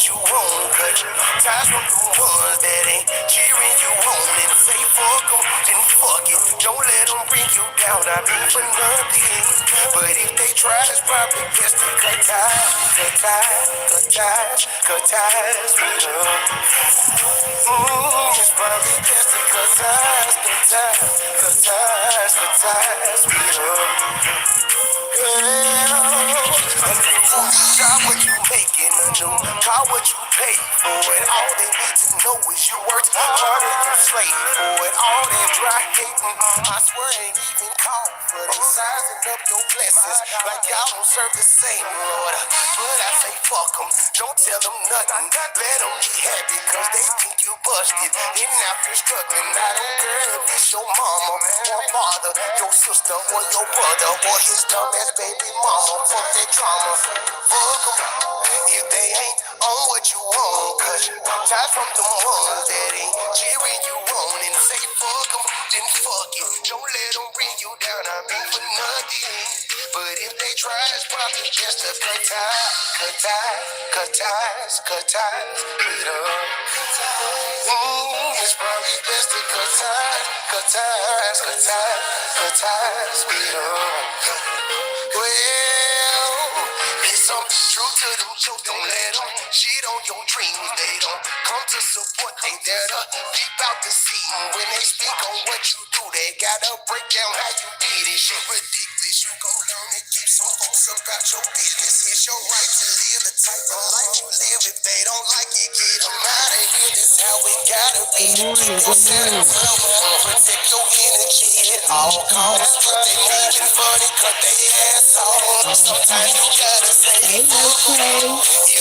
what you want, cut ties from the ones that ain't cheering you on and say fuck them, then fuck it. Don't let them bring you down, I mean for nothing. But if they try, it's probably best to cut ties, cut ties, cut ties, cut ties with them. It's probably best to cut ties, cut ties, cut ties, cut ties with them. Got what you making a new, got what you pay for it. All they need to know is you worked harder than slave for it. All that dry hating, I swear ain't even called for it. Sizing up your blessings like y'all don't serve the same Lord. But I say fuck them, don't tell them nothing. Let them be happy cause they think you busted. And now you're struggling, I don't care if it's your mama or father, your sister or your brother or his dumbass baby mama. Fuck that drama, fuck them. If they ain't on what you want, cause tired from the ones that ain't cheering you on and say fuck them, then fuck it. Don't let them bring you down, I mean for nothing. But if they try, it's probably just a cut ties, cut ties, cut ties, cut ties, with them. It's probably best to cut ties, cut ties, cut ties, cut ties, with them. Well, it's something true to them, so don't let them shit on your dreams. They don't come to support, they there to peep out the scene. When they speak on what you do, they gotta break down how you did it. Shit ridiculous, you gon' learn and keep some folks about your business. It's your right to live the type of life you live. If they don't like it, get them out of here. That's how it gotta be. Keep yourself humble, protect your energy at all costs. But they leaving funny, cut they ass off. Sometimes you gotta say if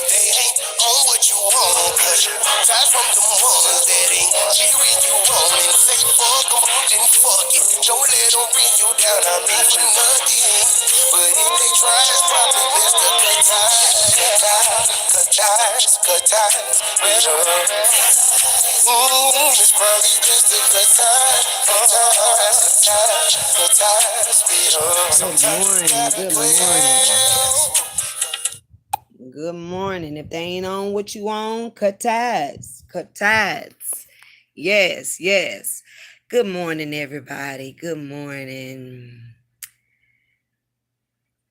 they ain't on what you want, cause tired from the ones that ain't cheering you on and say fuck them, then fuck it. Don't let them bring you down, I mean for nothing. But if they try, it's probably best to cut ties, cut ties, cut ties, cut ties with them. It's probably best to cut ties, cut ties, cut ties, cut ties with them. Sometimes you gotta quit. Good morning. If they ain't on what you on, cut ties. Cut ties. Yes, yes. Good morning, everybody. Good morning.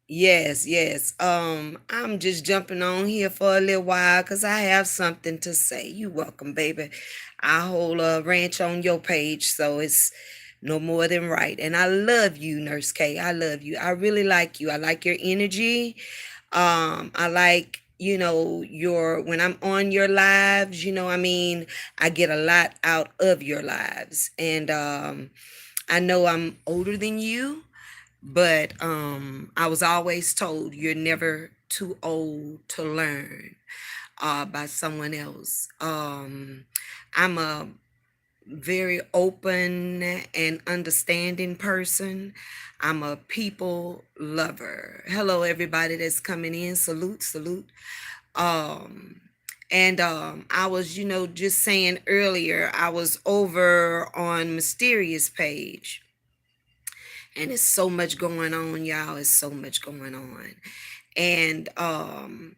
Yes, yes. I'm just jumping on here for a little while because I have something to say. You welcome, baby. I hold a ranch on your page, so it's no more than right. And I love you, Nurse K. I love you. I really like you. I like your energy. I like, your when I'm on your lives, I get a lot out of your lives. And I know I'm older than you, but I was always told you're never too old to learn by someone else. I'm a very open and understanding person. I'm a people lover. Hello, everybody that's coming in. Salute, salute. And I was, just saying earlier, I was over on Mysterious page. And it's so much going on, y'all. It's so much going on. And I'm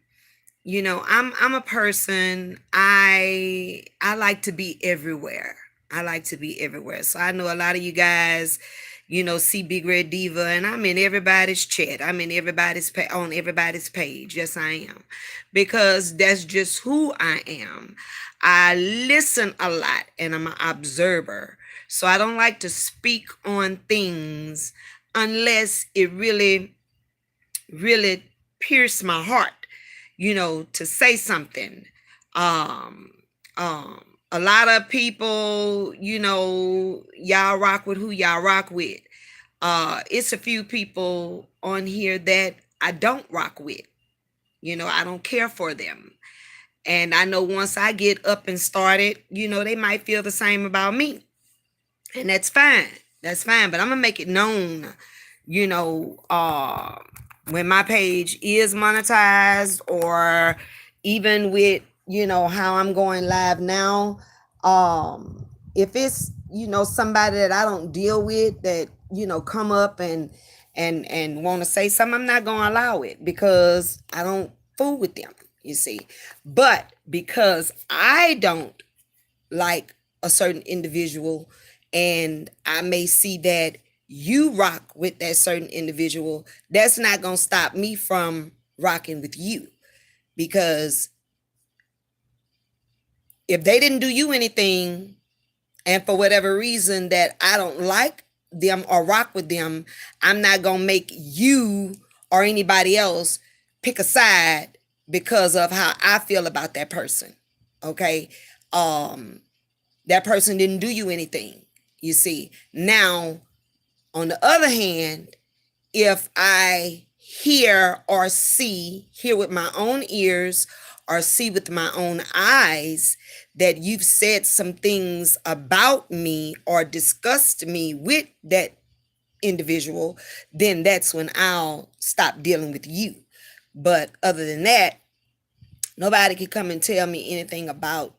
a person, I like to be everywhere. I like to be everywhere. So I know a lot of you guys, see Big Red Diva, and I'm in everybody's chat. I'm in on everybody's page. Yes, I am. Because that's just who I am. I listen a lot and I'm an observer. So I don't like to speak on things unless it really, really pierced my heart, to say something. A lot of people, y'all rock with who y'all rock with. It's a few people on here that I don't rock with. I don't care for them. And I know once I get up and started, they might feel the same about me. And that's fine. That's fine. But I'm going to make it known, when my page is monetized, or even with, how I'm going live now. If it's, somebody that I don't deal with that, come up and want to say something, I'm not going to allow it because I don't fool with them. you see. But because I don't like a certain individual, and I may see that you rock with that certain individual, that's not going to stop me from rocking with you. Because if they didn't do you anything, and for whatever reason that I don't like them or rock with them, I'm not going to make you or anybody else pick a side because of how I feel about that person. Okay? That person didn't do you anything. You see. Now, on the other hand, if I hear with my own ears or see with my own eyes that you've said some things about me or discussed me with that individual, then that's when I'll stop dealing with you. But other than that, nobody can come and tell me anything about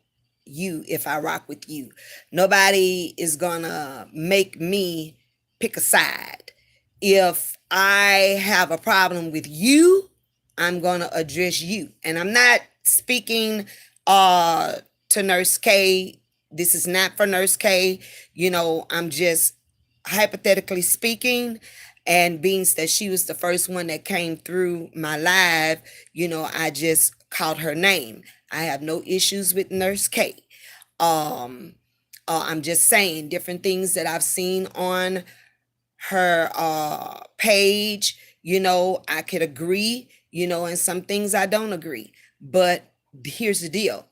you if I rock with you. Nobody is gonna make me pick a side. If I have a problem with you, I'm gonna address you. And I'm not speaking to Nurse K. This is not for Nurse K. I'm just hypothetically speaking, and being that she was the first one that came through my live, I just called her name. I have no issues with Nurse K. um I'm just saying different things that I've seen on her page. I could agree, and some things I don't agree. But here's the deal: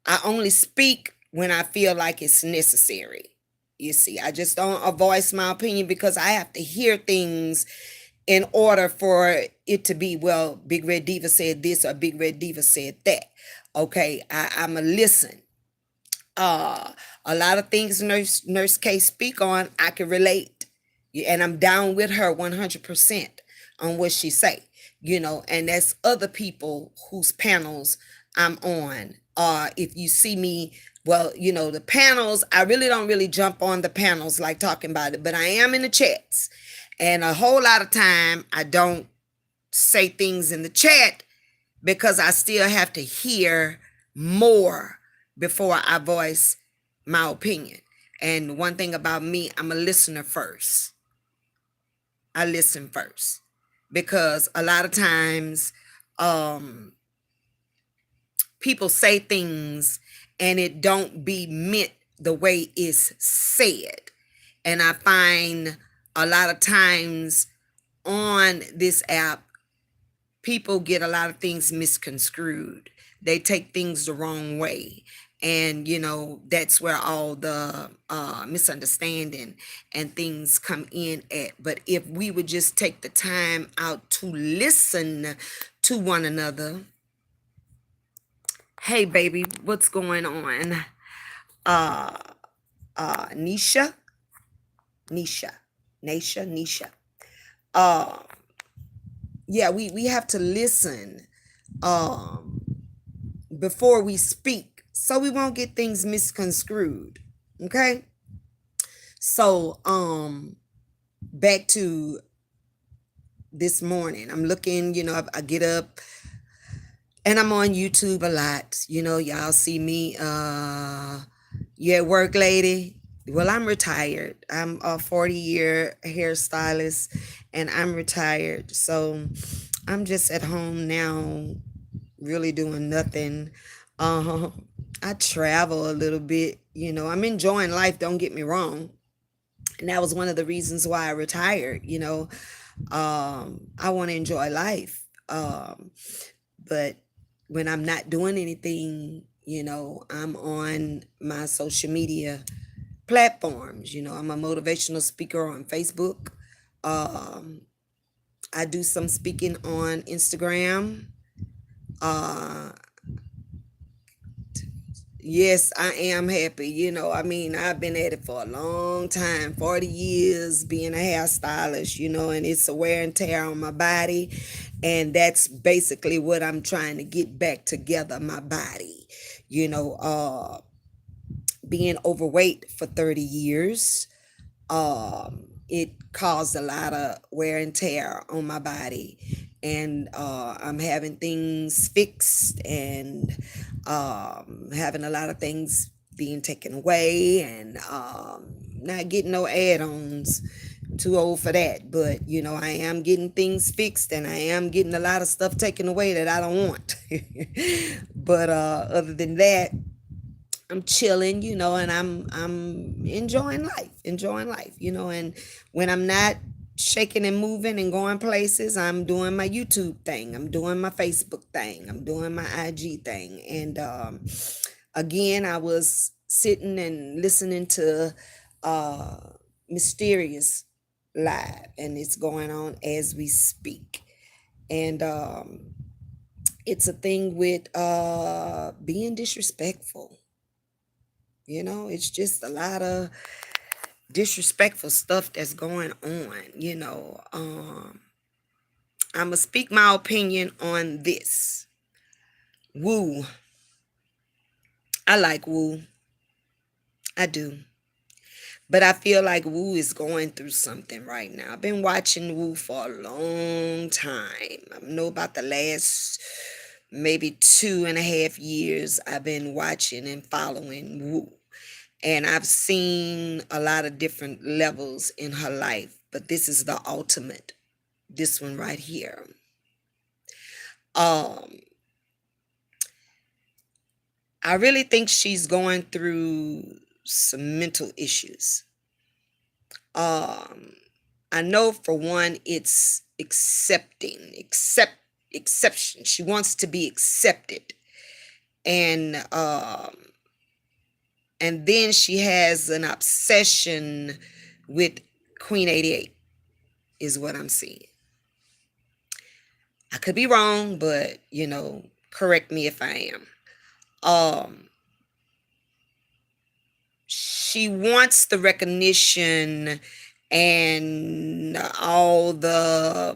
I only speak when I feel like it's necessary. You see, I just don't voice my opinion because I have to hear things in order for it to be, well, Big Red Diva said this or Big Red Diva said that. Okay, I'm a listen. uh a lot of things Nurse K speak on, I can relate. And I'm down with her 100% on what she say. And that's other people whose panels I'm on. If you see me, well, the panels, I really don't really jump on the panels like talking about it, but I am in the chats. And a whole lot of time I don't say things in the chat because I still have to hear more before I voice my opinion. And one thing about me, I'm a listener first. I listen first because a lot of times people say things and it don't be meant the way it's said. And I find a lot of times on this app, people get a lot of things misconstrued. They take things the wrong way. And, that's where all the misunderstanding and things come in at. But if we would just take the time out to listen to one another. Hey, baby, what's going on? Nisha. Uh, yeah, we have to listen before we speak so we won't get things misconstrued. Okay? So back to this morning. I'm looking, I get up and I'm on YouTube a lot. Y'all see me. You at work, lady? Well, I'm retired. I'm a 40-year hairstylist and I'm retired. So I'm just at home now, really doing nothing. I travel a little bit. I'm enjoying life, don't get me wrong. And that was one of the reasons why I retired. I want to enjoy life. But when I'm not doing anything, I'm on my social media platforms. I'm a motivational speaker on Facebook. I do some speaking on Instagram. Yes, I am happy. I've been at it for a long time, 40 years being a hairstylist, and it's a wear and tear on my body. And that's basically what I'm trying to get back together, my body. Being overweight for 30 years, it caused a lot of wear and tear on my body. and I'm having things fixed, and having a lot of things being taken away, and not getting no add-ons. Too old for that, but I am getting things fixed, and I am getting a lot of stuff taken away that I don't want. But other than that, I'm chilling, and I'm enjoying life, and when I'm not shaking and moving and going places, I'm doing my YouTube thing, I'm doing my Facebook thing, I'm doing my IG thing. And again, I was sitting and listening to uh Mysterious live, and it's going on as we speak. And it's a thing with being disrespectful. It's just a lot of disrespectful stuff that's going on. I'm gonna speak my opinion on this. Woo. I like Woo. I do. But I feel like Woo is going through something right now. I've been watching Woo for a long time. I know about the last maybe 2.5 years I've been watching and following Woo. And I've seen a lot of different levels in her life, but this is the ultimate. This one right here. Um, I really think she's going through some mental issues. I know for one, it's exception. She wants to be accepted, and then she has an obsession with Queen 88, is what I'm seeing. I could be wrong, but correct me if I am. She wants the recognition and all the,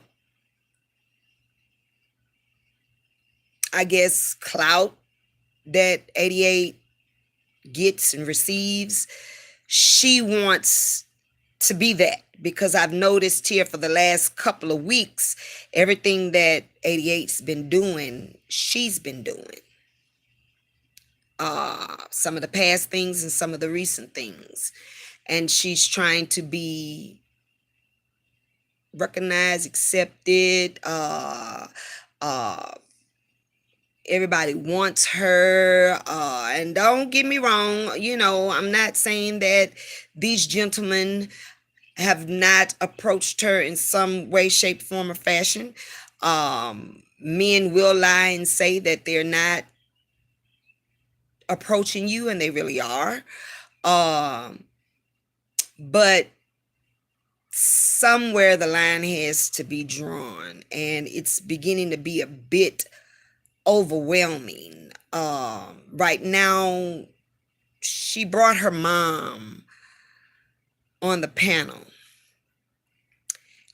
I guess, clout that 88 gets and receives. She wants to be that, because I've noticed here for the last couple of weeks, everything that 88's been doing, she's been doing. Some of the past things and some of the recent things. And she's trying to be recognized, accepted. Everybody wants her. And don't get me wrong, I'm not saying that these gentlemen have not approached her in some way, shape, form, or fashion. Men will lie and say that they're not approaching you, and they really are. But somewhere the line has to be drawn, and it's beginning to be a bit overwhelming. Right now, she brought her mom on the panel,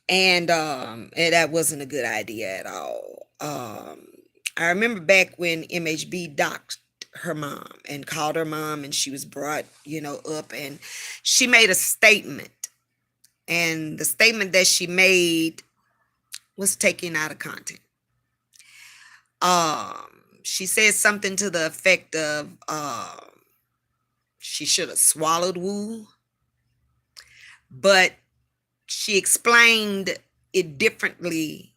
and that wasn't a good idea at all. I remember back when MHB doxed her mom and called her mom, and she was brought up, and she made a statement, and the statement that she made was taken out of context. She said something to the effect of she should have swallowed Woo, but she explained it differently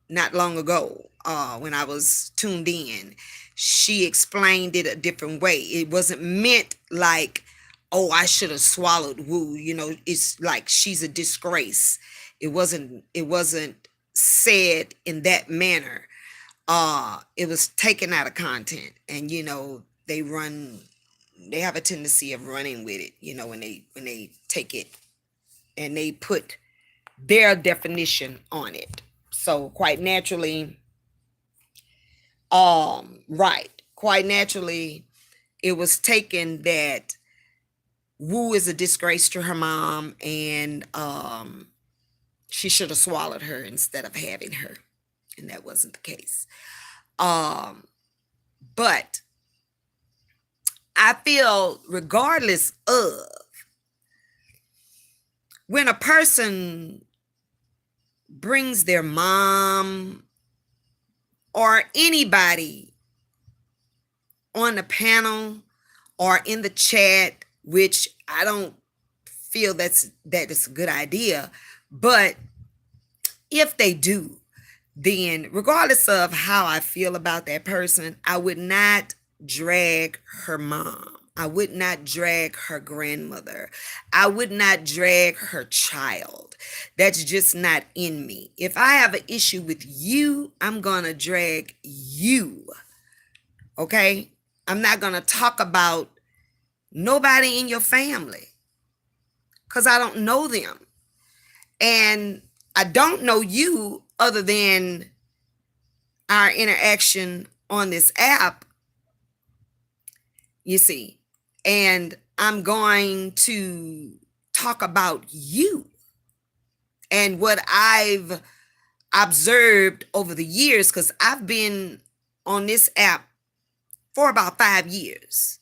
not long ago. When I was tuned in, she explained it a different way. It wasn't meant like, oh, I should have swallowed Woo. It's like she's a disgrace. It wasn't said in that manner. It was taken out of content, and they have a tendency of running with it, when they take it and they put their definition on it. So quite naturally, it was taken that Woo is a disgrace to her mom, and she should have swallowed her instead of having her, and that wasn't the case. But I feel, regardless of, when a person brings their mom or anybody on the panel or in the chat, which I don't feel that is a good idea, but if they do, then regardless of how I feel about that person, I would not drag her mom. I would not drag her grandmother. I would not drag her child. That's just not in me. If I have an issue with you, I'm going to drag you. Okay? I'm not going to talk about nobody in your family because I don't know them. And I don't know you other than our interaction on this app, you see. And I'm going to talk about you and what I've observed over the years, because I've been on this app for about 5 years,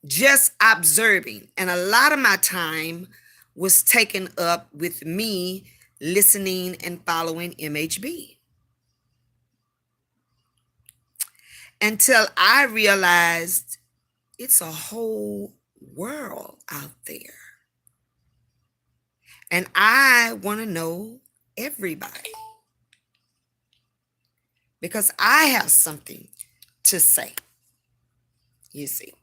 just observing. And a lot of my time was taken up with me listening and following MHB. Until I realized it's a whole world out there. And I want to know everybody. Because I have something to say. You see.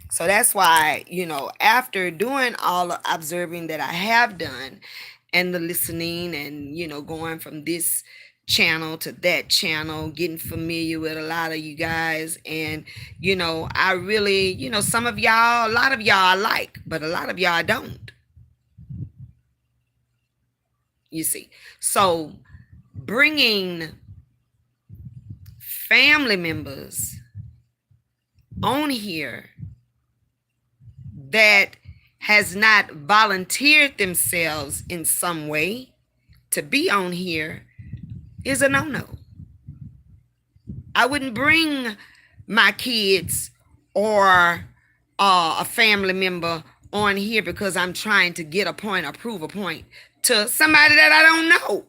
So that's why, after doing all the observing that I have done and the listening and, going from this channel to that channel, getting familiar with a lot of you guys. And, I really, some of y'all, a lot of y'all I like, but a lot of y'all I don't. You see. So bringing family members on here that has not volunteered themselves in some way to be on here is a no-no. I wouldn't bring my kids or a family member on here because I'm trying to get a point or prove a point to somebody that I don't know.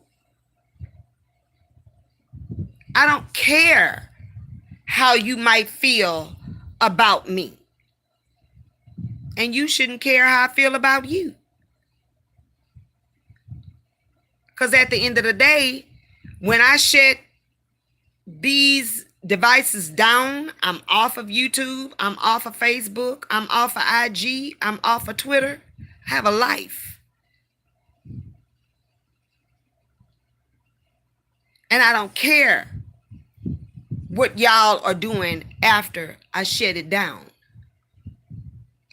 I don't care how you might feel about me. And you shouldn't care how I feel about you. Because at the end of the day, when I shut these devices down, I'm off of YouTube, I'm off of Facebook, I'm off of IG, I'm off of Twitter. I have a life. And I don't care what y'all are doing after I shut it down.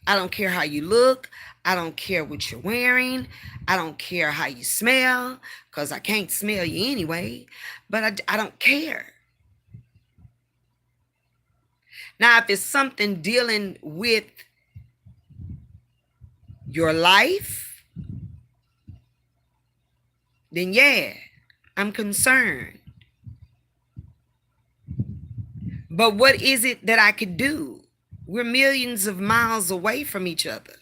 I don't care how you look. I don't care what you're wearing. I don't care how you smell, because I can't smell you anyway. But I don't care. Now, if it's something dealing with your life, then yeah, I'm concerned. But what is it that I could do? We're millions of miles away from each other.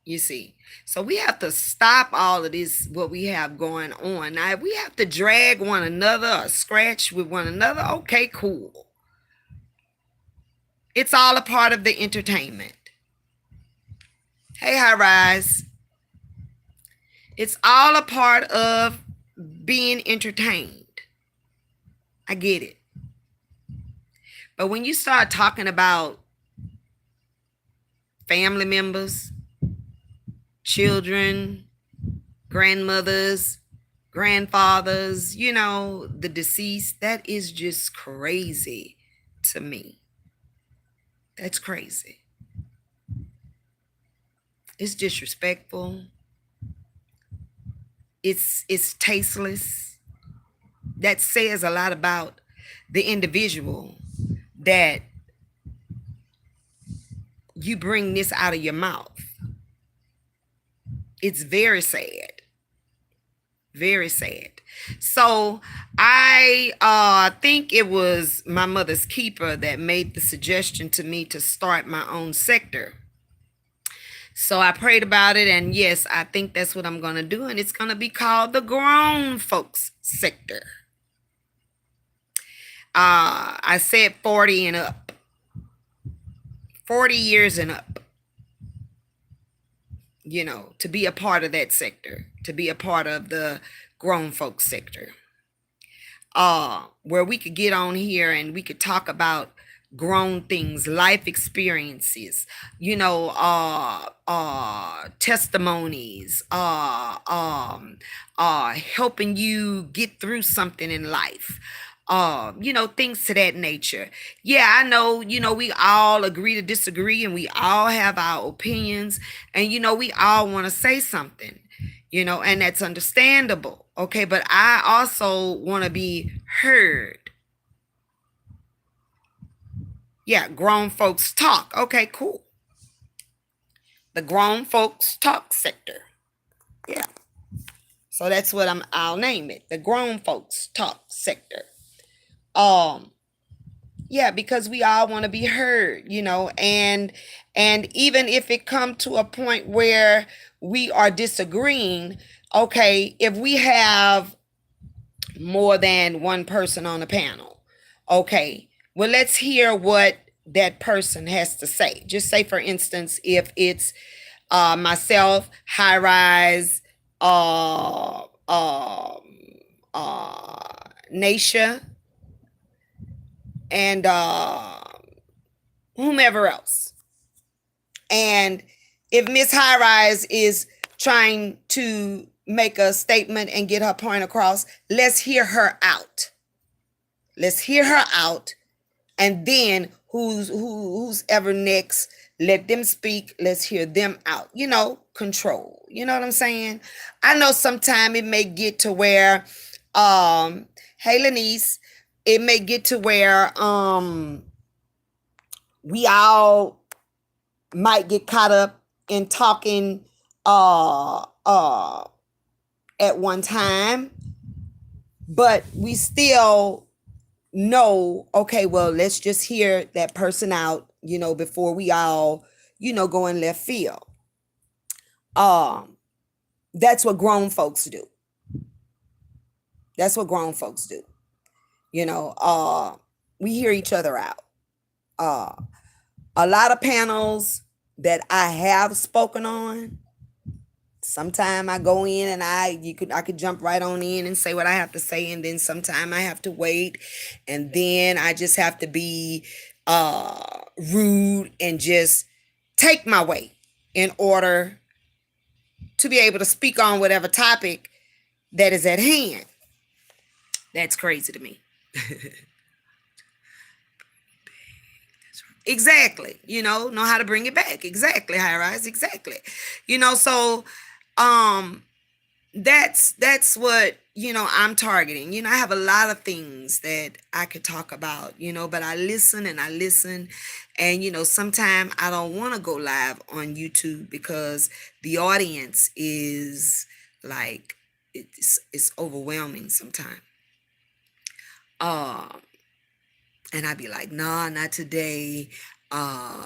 You see, so we have to stop all of this, what we have going on. Now, if we have to drag one another or scratch with one another, okay, cool. It's all a part of the entertainment. Hey, High Rise. It's all a part of being entertained. I get it. But when you start talking about family members, children, grandmothers, grandfathers, the deceased, that is just crazy to me. That's crazy. It's disrespectful. It's tasteless. That says a lot about the individual that you bring this out of your mouth. It's very sad. Very sad. So I think it was my mother's keeper that made the suggestion to me to start my own sector. So I prayed about it, and yes, I think that's what I'm going to do, and it's going to be called the grown folks sector. I said 40 and up, 40 years and up, to be a part of that sector, to be a part of the grown folks sector. Where we could get on here and we could talk about grown things, life experiences, testimonies, helping you get through something in life. Things to that nature. Yeah, I know, we all agree to disagree, and we all have our opinions, and we all want to say something, and that's understandable. Okay, but I also want to be heard. Yeah, grown folks talk. Okay, cool. The grown folks talk sector. Yeah. So that's what I'll name it. The grown folks talk sector. Yeah, because we all want to be heard, and even if it come to a point where we are disagreeing, okay, if we have more than one person on the panel, okay, well, let's hear what that person has to say. Just say, for instance, if it's myself, High Rise, Nasha, and whomever else. And if Miss High Rise is trying to make a statement and get her point across, let's hear her out. Let's hear her out, and then who's ever next, let them speak. Let's hear them out. Control. You know what I'm saying? I know sometime it may get to where, hey Lanice, it may get to where we all might get caught up in talking at one time, but we still know, okay, well, let's just hear that person out, before we all, go in left field. That's what grown folks do. That's what grown folks do. We hear each other out. A lot of panels that I have spoken on, sometime I go in and I could jump right on in and say what I have to say, and then sometime I have to wait, and then I just have to be rude and just take my weight in order to be able to speak on whatever topic that is at hand. That's crazy to me. Exactly. Know how to bring it back. Exactly, High Rise. Exactly. So that's what I'm targeting. I have a lot of things that I could talk about, but I listen and I listen, and sometimes I don't want to go live on YouTube because the audience is like, it's overwhelming sometimes. And I'd be like, nah, not today. But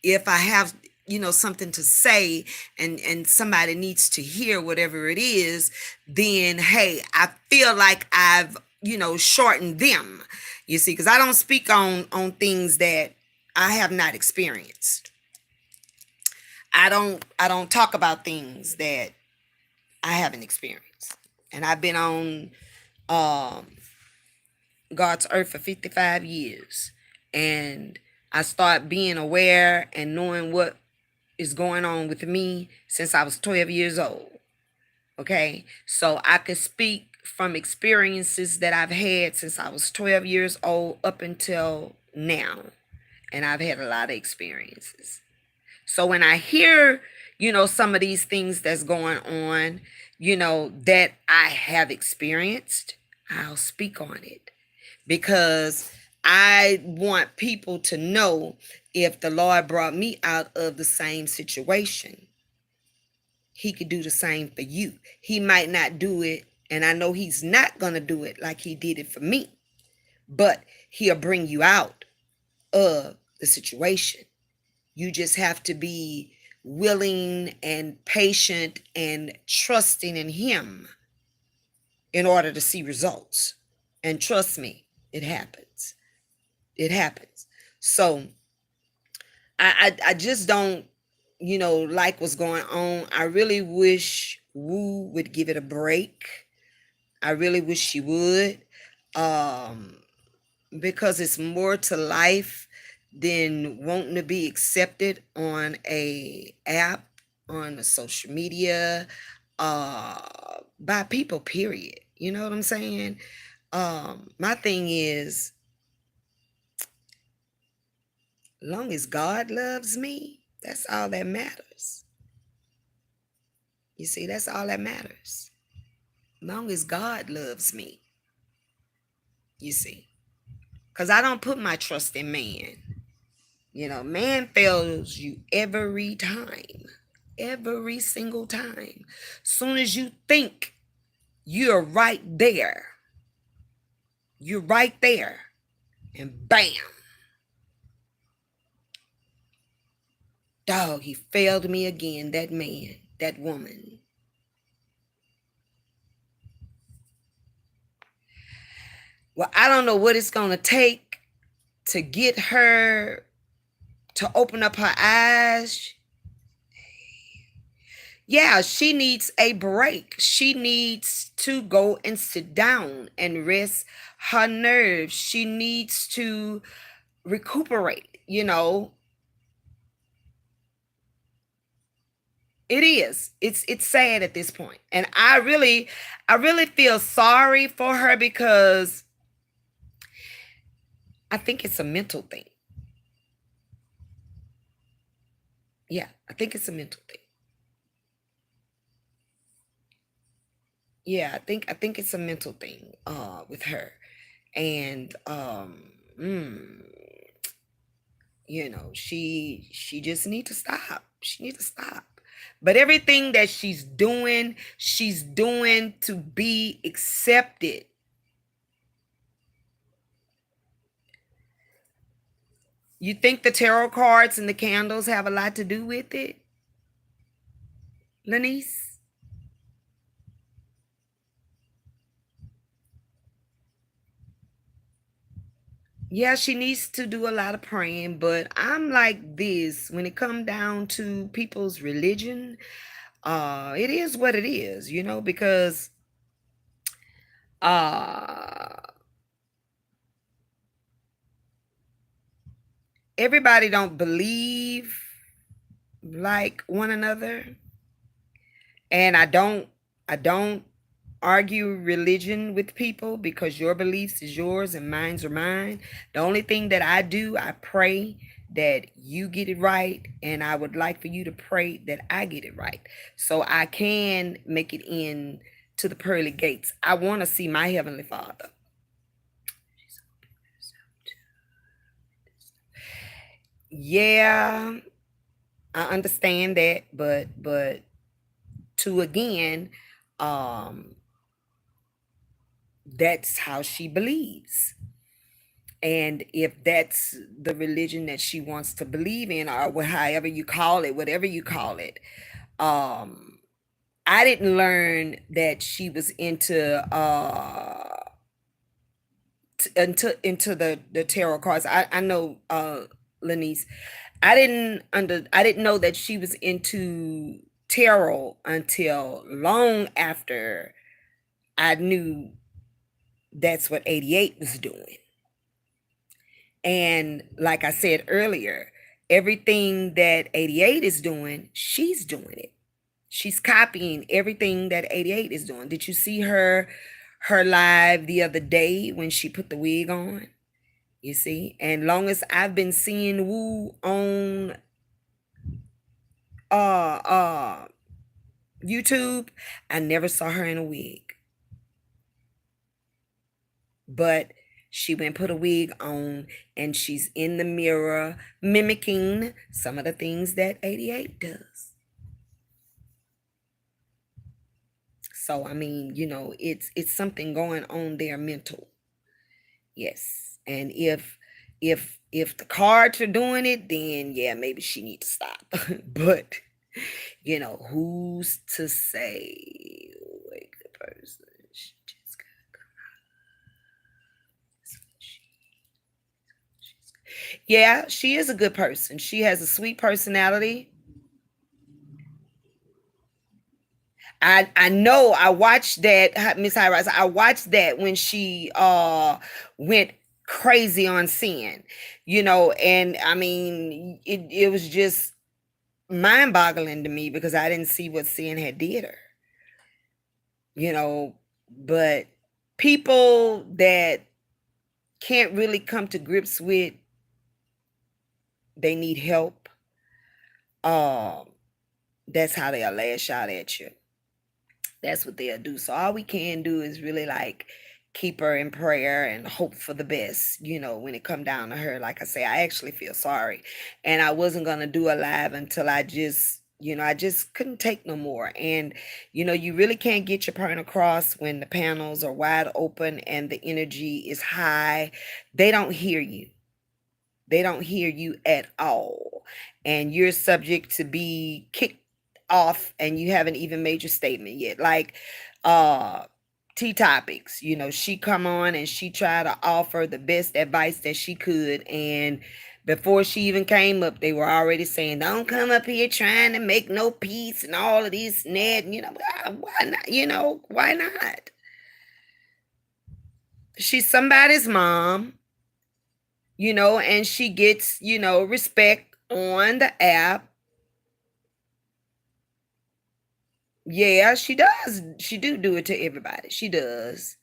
if I have, something to say, and somebody needs to hear whatever it is, then, hey, I feel like I've, shortened them, you see, because I don't speak on things that I have not experienced. I don't talk about things that I haven't experienced. And I've been on God's earth for 55 years. And I start being aware and knowing what is going on with me since I was 12 years old. Okay? So I could speak from experiences that I've had since I was 12 years old up until now. And I've had a lot of experiences. So when I hear, some of these things that's going on, that I have experienced, I'll speak on it, because I want people to know, if the Lord brought me out of the same situation, he could do the same for you. He might not do it, and I know he's not going to do it like he did it for me, but he'll bring you out of the situation. You just have to be willing and patient and trusting in him in order to see results. And trust me, it happens. It happens. So I just don't, like what's going on. I really wish Wu would give it a break. I really wish she would. Um, because it's more to life than wanting to be accepted on a app, on a social media, by people, period. You know what I'm saying? My thing is, long as God loves me, that's all that matters. You see, that's all that matters. Long as God loves me, you see. Because I don't put my trust in man. Man fails you every time. Every single time. Soon as you think you're right there, you're right there, and bam, dog, he failed me again, that man, that woman. Well, I don't know what it's going to take to get her to open up her eyes. Yeah, she needs a break. She needs to go and sit down and rest her nerves. She needs to recuperate. It is. It's sad at this point. And I really feel sorry for her because I think it's a mental thing. Yeah, I think it's a mental thing. Yeah, I think it's a mental thing with her. And mm, she just need to stop. She need to stop. But everything that she's doing to be accepted. You think the tarot cards and the candles have a lot to do with it, Lanice? Yeah, she needs to do a lot of praying, but I'm like this when it comes down to people's religion. It is what it is, because uh everybody don't believe like one another. And I don't argue religion with people because your beliefs is yours and mine's are mine. The only thing that I do, I pray that you get it right, and I would like for you to pray that I get it right so I can make it in to the pearly gates. I want to see my heavenly Father. Yeah, I understand that, but to again, um that's how she believes. And if that's the religion that she wants to believe in, or however you call it, whatever you call it, um, I didn't learn that she was into the tarot cards. I know, Lanice, I didn't know that she was into tarot until long after I knew that's what 88 was doing. And like I said earlier, everything that 88 is doing, she's doing it. She's copying everything that 88 is doing. Did you see her live the other day when she put the wig on? You see? And long as I've been seeing Wu on uh uh YouTube, I never saw her in a wig. But she went put a wig on, and she's in the mirror mimicking some of the things that 88 does. So I mean, it's something going on there mental. Yes. And if If the cards are doing it, then yeah, maybe she needs to stop. But who's to say like the person? She just yeah, she is a good person. She has a sweet personality. I know I watched that Miss High Rise. I watched that when she went crazy on sin, and I mean it was just mind-boggling to me because I didn't see what sin had did her, you know, but people that can't really come to grips with they need help, um, that's how they'll lash out at you. That's what they'll do. So all we can do is really like keep her in prayer and hope for the best, when it come down to her. Like I say, I actually feel sorry. And I wasn't gonna do a live until I just couldn't take no more. And you really can't get your point across when the panels are wide open and the energy is high. They don't hear you. They don't hear you at all. And you're subject to be kicked off and you haven't even made your statement yet. Like uh T Topics, she come on and she tried to offer the best advice that she could, and before she even came up, they were already saying, "Don't come up here trying to make no peace and all of this and that." And, why not? Why not? She's somebody's mom, and she gets, respect on the app. Yeah, she does. She do it to everybody. She does.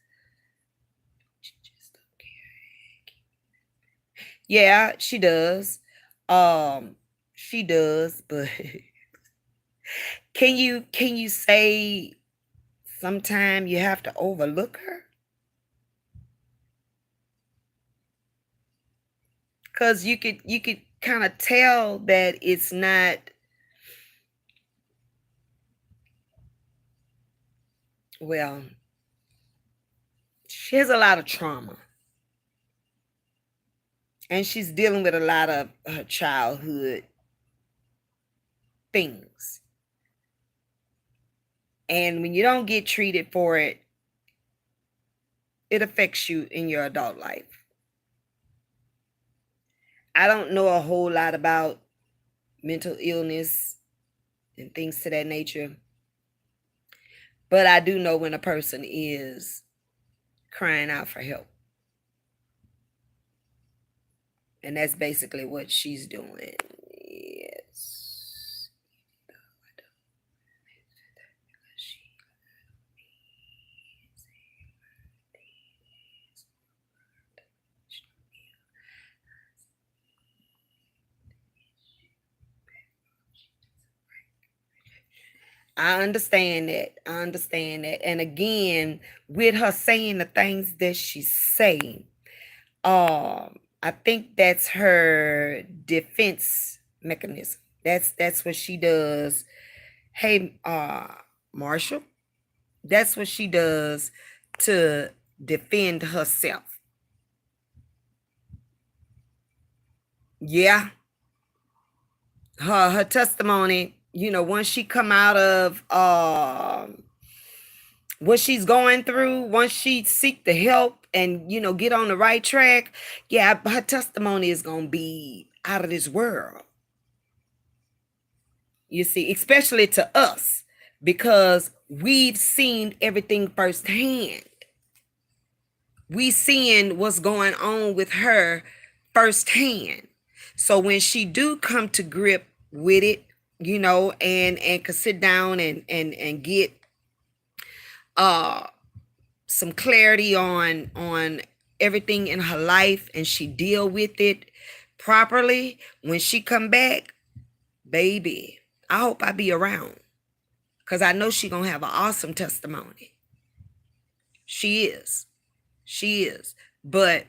She just don't care. Yeah, she does. She does, but can you say sometime you have to overlook her? Cuz you could kind of tell that it's not well, she has a lot of trauma and she's dealing with a lot of her childhood things. And when you don't get treated for it, it affects you in your adult life. I don't know a whole lot about mental illness and things to that nature, but I do know when a person is crying out for help. And that's basically what she's doing. Yes. I understand that. I understand that. And again, with her saying the things that she's saying, I think that's her defense mechanism. That's what she does. Hey, Marshall, that's what she does to defend herself. Yeah, her testimony, once she come out of what she's going through, once she seek the help and get on the right track, yeah, her testimony is gonna be out of this world. You see, especially to us, because we've seen everything firsthand. We seeing what's going on with her firsthand. So when she do come to grip with it, and could sit down and get uh some clarity on everything in her life, and she deal with it properly, when she come back, baby, I hope I be around, because I know she gonna have an awesome testimony. She is but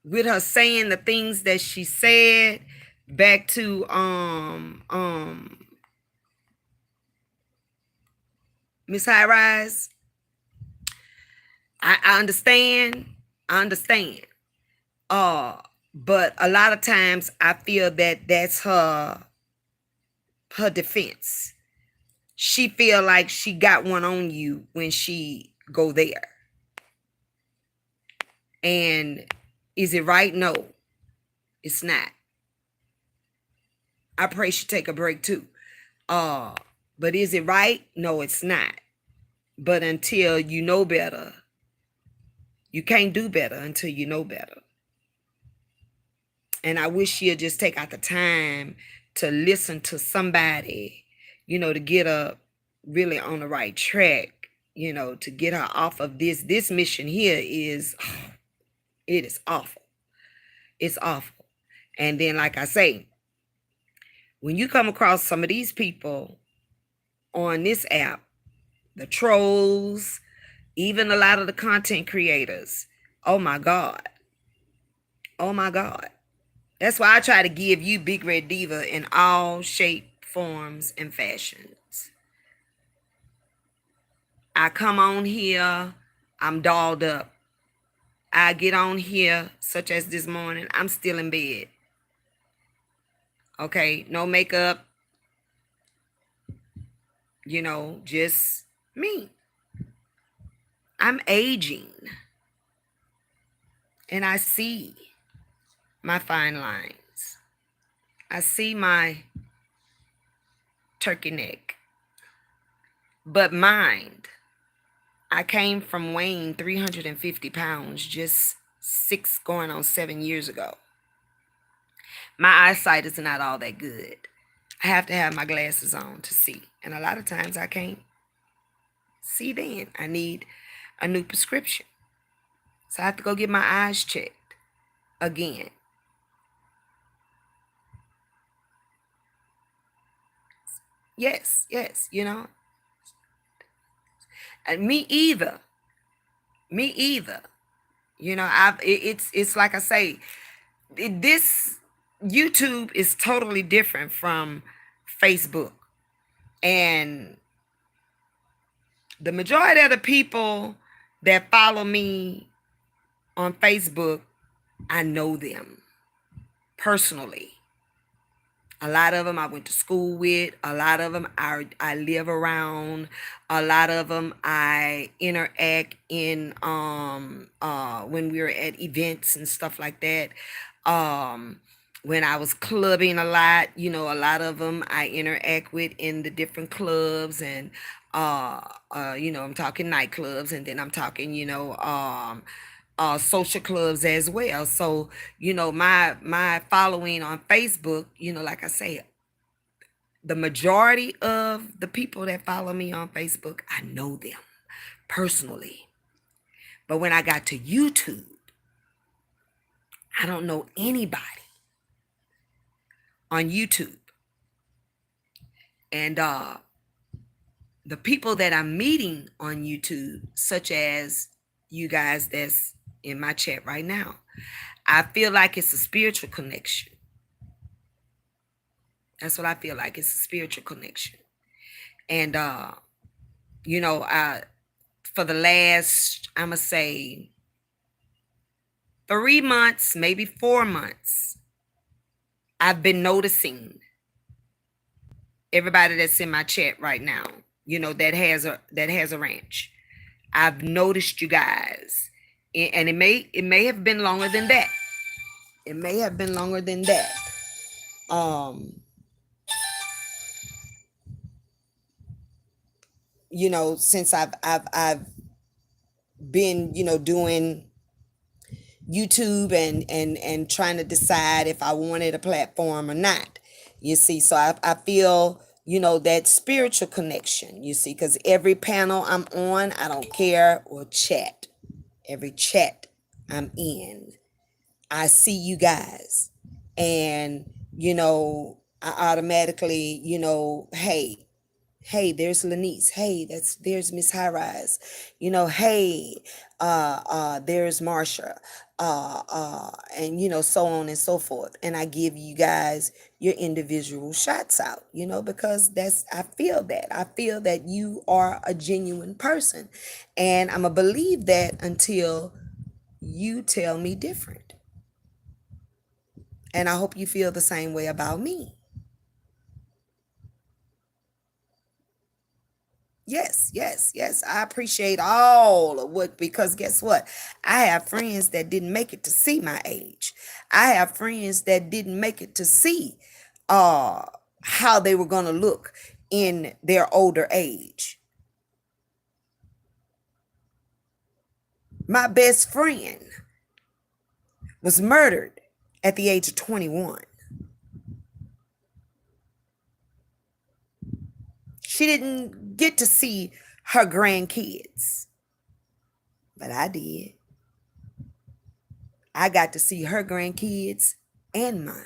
with her saying the things that she said, back to Miss High Rise, I understand. I understand. But a lot of times I feel that that's her defense. She feel like she got one on you when she go there. And is it right? No, it's not. I pray she take a break too. Uh, but is it right? No, it's not. But until you know better, you can't do better until you know better. And I wish she'd just take out the time to listen to somebody, to get her really on the right track, to get her off of this mission here is it is awful. It's awful. And then, like I say, when you come across some of these people on this app, the trolls, even a lot of the content creators, oh my God. Oh my God. That's why I try to give you Big Red Diva in all shape, forms, and fashions. I come on here, I'm dolled up. I get on here, such as this morning, I'm still in bed. Okay, no makeup, just me. I'm aging. And I see my fine lines. I see my turkey neck. But mind, I came from weighing 350 pounds just 6 going on 7 years ago. My eyesight is not all that good. I have to have my glasses on to see. And a lot of times I can't see then. I need a new prescription. So I have to go get my eyes checked again. Yes. And me either. It's like I say, this YouTube is totally different from Facebook. And the majority of the people that follow me on Facebook, I know them personally. A lot of them I went to school with. A lot of them I live around. A lot of them I interact in when we were at events and stuff like that. When I was clubbing a lot, a lot of them I interact with in the different clubs, and I'm talking nightclubs, and then I'm talking social clubs as well. So my following on Facebook, like I say, the majority of the people that follow me on Facebook, I know them personally. But when I got to YouTube, I don't know anybody on YouTube. And the people that I'm meeting on YouTube, such as you guys that's in my chat right now, I feel like it's a spiritual connection. That's what I feel like. It's a spiritual connection. And for the last, I'ma say 3 months, maybe 4 months, I've been noticing everybody that's in my chat right now, that has a ranch. I've noticed you guys. And it may have been longer than that. It may have been longer than that. Since I've been, doing YouTube and trying to decide if I wanted a platform or not. You see, so I feel, that spiritual connection, you see, because every panel I'm on, I don't care, or chat. Every chat I'm in, I see you guys. And, I automatically, hey, there's Lanice. Hey, there's Miss High Rise. Hey, there's Marsha. And so on and so forth. And I give you guys your individual shots out, because I feel that you are a genuine person. And I'm gonna believe that until you tell me different. And I hope you feel the same way about me. Yes, yes, yes. I appreciate all of what, because guess what? I have friends that didn't make it to see my age. I have friends that didn't make it to see uh how they were going to look in their older age. My best friend was murdered at the age of 21. She didn't get to see her grandkids, but I did. I got to see her grandkids and mine.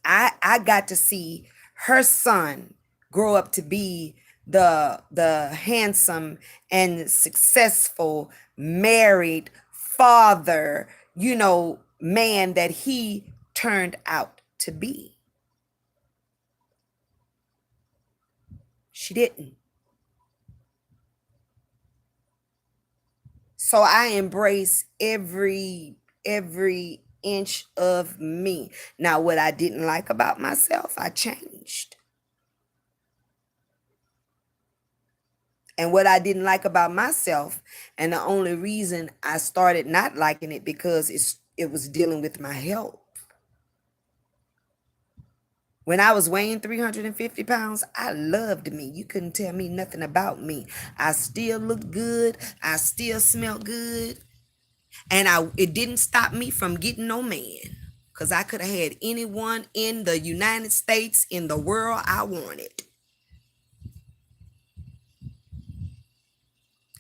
I got to see her son grow up to be the handsome and successful married father, man that he turned out to be. She didn't. So I embrace every inch of me. Now, what I didn't like about myself, I changed. And what I didn't like about myself, and the only reason I started not liking it, because it was dealing with my health. When I was weighing 350 pounds, I loved me. You couldn't tell me nothing about me. I still looked good. I still smelled good. And it didn't stop me from getting no man. Because I could have had anyone in the United States, in the world I wanted.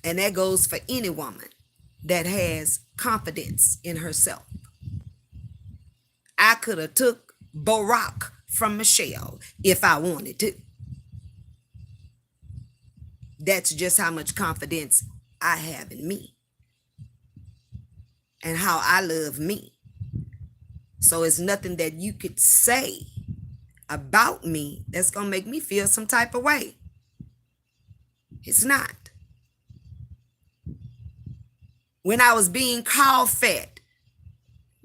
And that goes for any woman that has confidence in herself. I could have took Barack from Michelle if I wanted to. That's just how much confidence I have in me and how I love me. So it's nothing that you could say about me that's going to make me feel some type of way. It's not. When I was being called fat,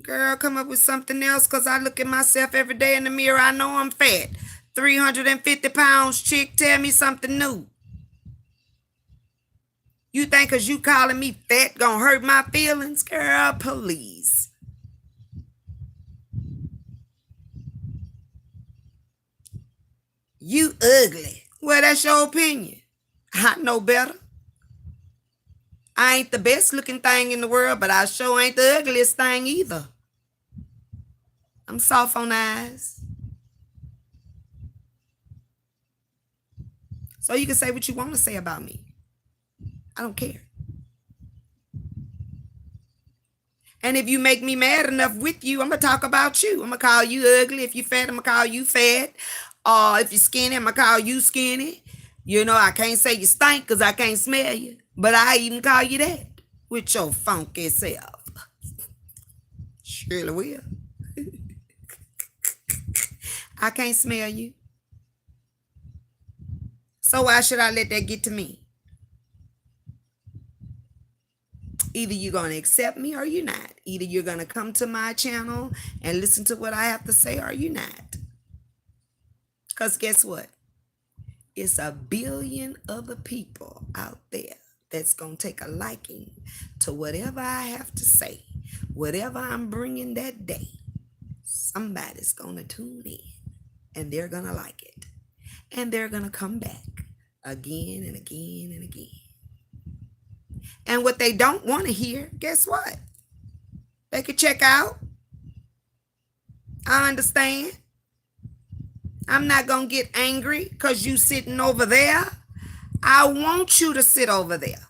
girl, come up with something else, because I look at myself every day in the mirror. I know I'm fat. 350 pounds, chick, tell me something new. You think because you calling me fat gonna hurt my feelings? Girl, please. You ugly. Well, that's your opinion. I know better. I ain't the best looking thing in the world, but I sure ain't the ugliest thing either. I'm soft on the eyes. So you can say what you want to say about me. I don't care. And if you make me mad enough with you, I'm going to talk about you. I'm going to call you ugly. If you're fat, I'm going to call you fat. If you're skinny, I'm going to call you skinny. I can't say you stink because I can't smell you. But I even call you that with your funky self. Surely will. I can't smell you. So why should I let that get to me? Either you're going to accept me or you're not. Either you're going to come to my channel and listen to what I have to say or you're not. Because guess what? It's a billion other people out there that's going to take a liking to whatever I have to say. Whatever I'm bringing that day, somebody's going to tune in and they're going to like it. And they're going to come back again and again and again. And what they don't want to hear, guess what? They could check out. I understand. I'm not going to get angry because you sitting over there. I want you to sit over there.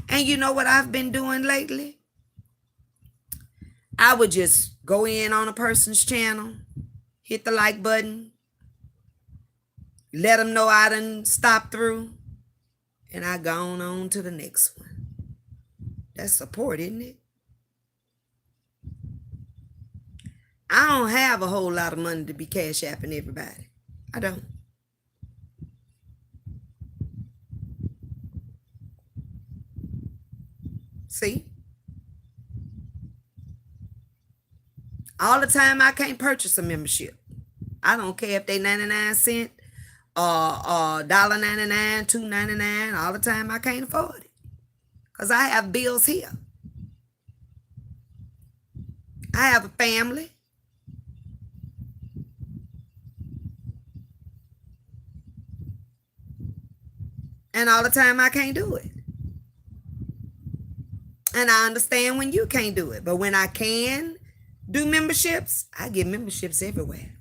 And you know what I've been doing lately? I would just go in on a person's channel, hit the like button, let them know I done stopped through, and I gone on to the next one. That's support, isn't it? I don't have a whole lot of money to be cash apping everybody. I don't. See? All the time I can't purchase a membership. I don't care if they 99 cents or $1.99, $2.99. All the time I can't afford it. Because I have bills here. I have a family. And all the time I can't do it. And I understand when you can't do it. But when I can do memberships, I get memberships everywhere.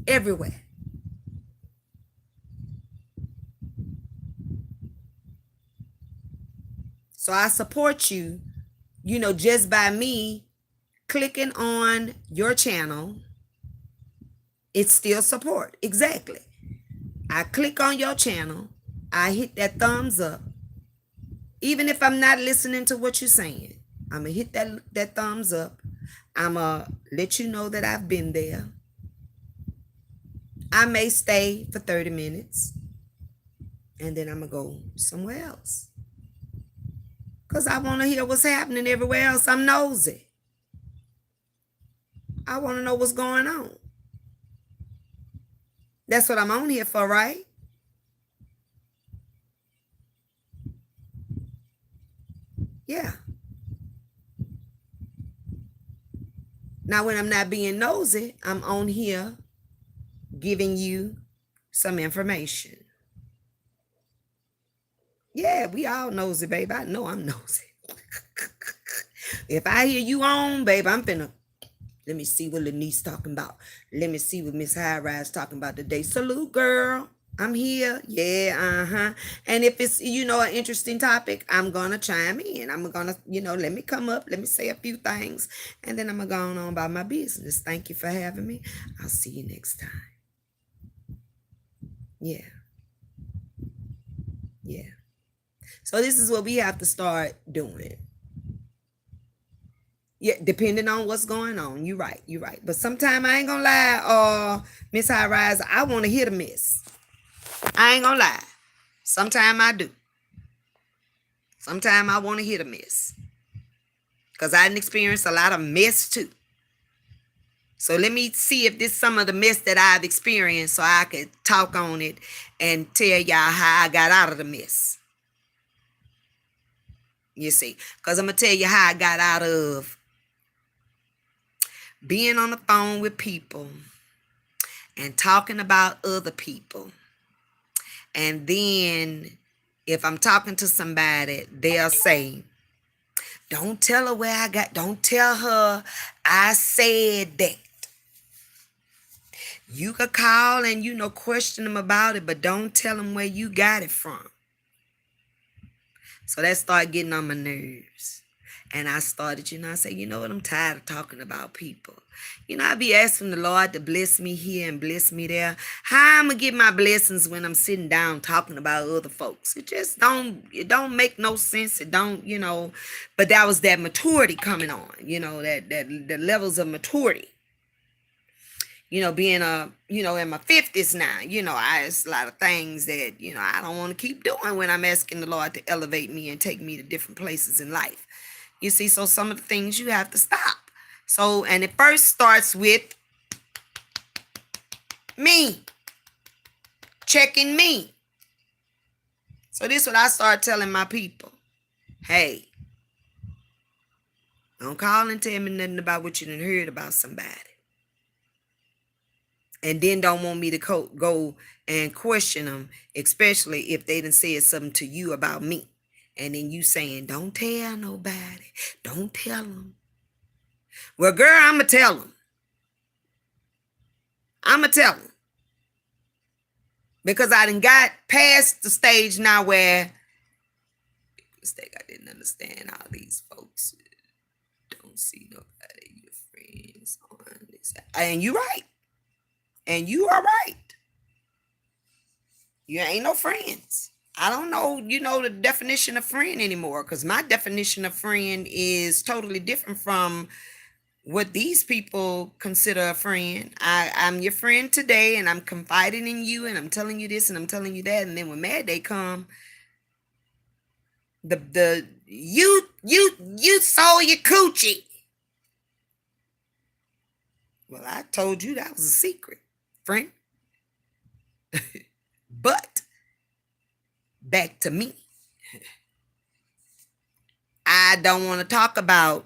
Everywhere. So I support you, just by me clicking on your channel. It's still support. Exactly. I click on your channel. I hit that thumbs up. Even if I'm not listening to what you're saying, I'm going to hit that thumbs up. I'm going to let you know that I've been there. I may stay for 30 minutes. And then I'm going to go somewhere else. Because I want to hear what's happening everywhere else. I'm nosy. I want to know what's going on. That's what I'm on here for, right? Yeah. Now, when I'm not being nosy, I'm on here giving you some information. Yeah, we all nosy, baby. I know I'm nosy. If I hear you on, baby, I'm finna, let me see what Lanice talking about. Let me see what Miss High Rise talking about today. Salute, girl. I'm here. Yeah, And if it's, an interesting topic, I'm going to chime in. I'm going to, let me come up. Let me say a few things. And then I'm going to go on about my business. Thank you for having me. I'll see you next time. Yeah. Yeah. So this is what we have to start doing. Yeah, depending on what's going on. You're right. But sometimes I ain't going to lie, Miss High Rise, I want to hit a miss. I ain't gonna lie. Sometimes I do. Sometimes I want to hit a miss. Because I didn't experience a lot of mess too. So let me see if this is some of the mess that I've experienced so I could talk on it and tell y'all how I got out of the mess. You see. Because I'm going to tell you how I got out of being on the phone with people and talking about other people. And then if I'm talking to somebody, they'll say, don't tell her don't tell her I said that. You could call and, question them about it, but don't tell them where you got it from. So that started getting on my nerves. And I started, I said, you know what, I'm tired of talking about people. I be asking the Lord to bless me here and bless me there. How I'm going to get my blessings when I'm sitting down talking about other folks? It don't make no sense. It don't, but that was that maturity coming on, that the levels of maturity. Being in my 50s now, it's a lot of things that, I don't want to keep doing when I'm asking the Lord to elevate me and take me to different places in life. You see, so some of the things you have to stop. So, and it first starts with me, checking me. So this is what I start telling my people. Hey, don't call and tell me nothing about what you done heard about somebody. And then don't want me to go and question them, especially if they done said something to you about me. And then you saying, don't tell nobody. Don't tell them. Well, girl, I'm going to tell them. I'm going to tell them. Because I done got past the stage now where mistake I didn't understand how these folks don't see nobody, your friends on this. And you right. And you are right. You ain't no friends. I don't know, the definition of friend anymore, because my definition of friend is totally different from what these people consider a friend. I'm your friend today, and I'm confiding in you, and I'm telling you this, and I'm telling you that, and then when Mad Day come, You sold your coochie. Well, I told you that was a secret, friend. But back to me. I don't want to talk about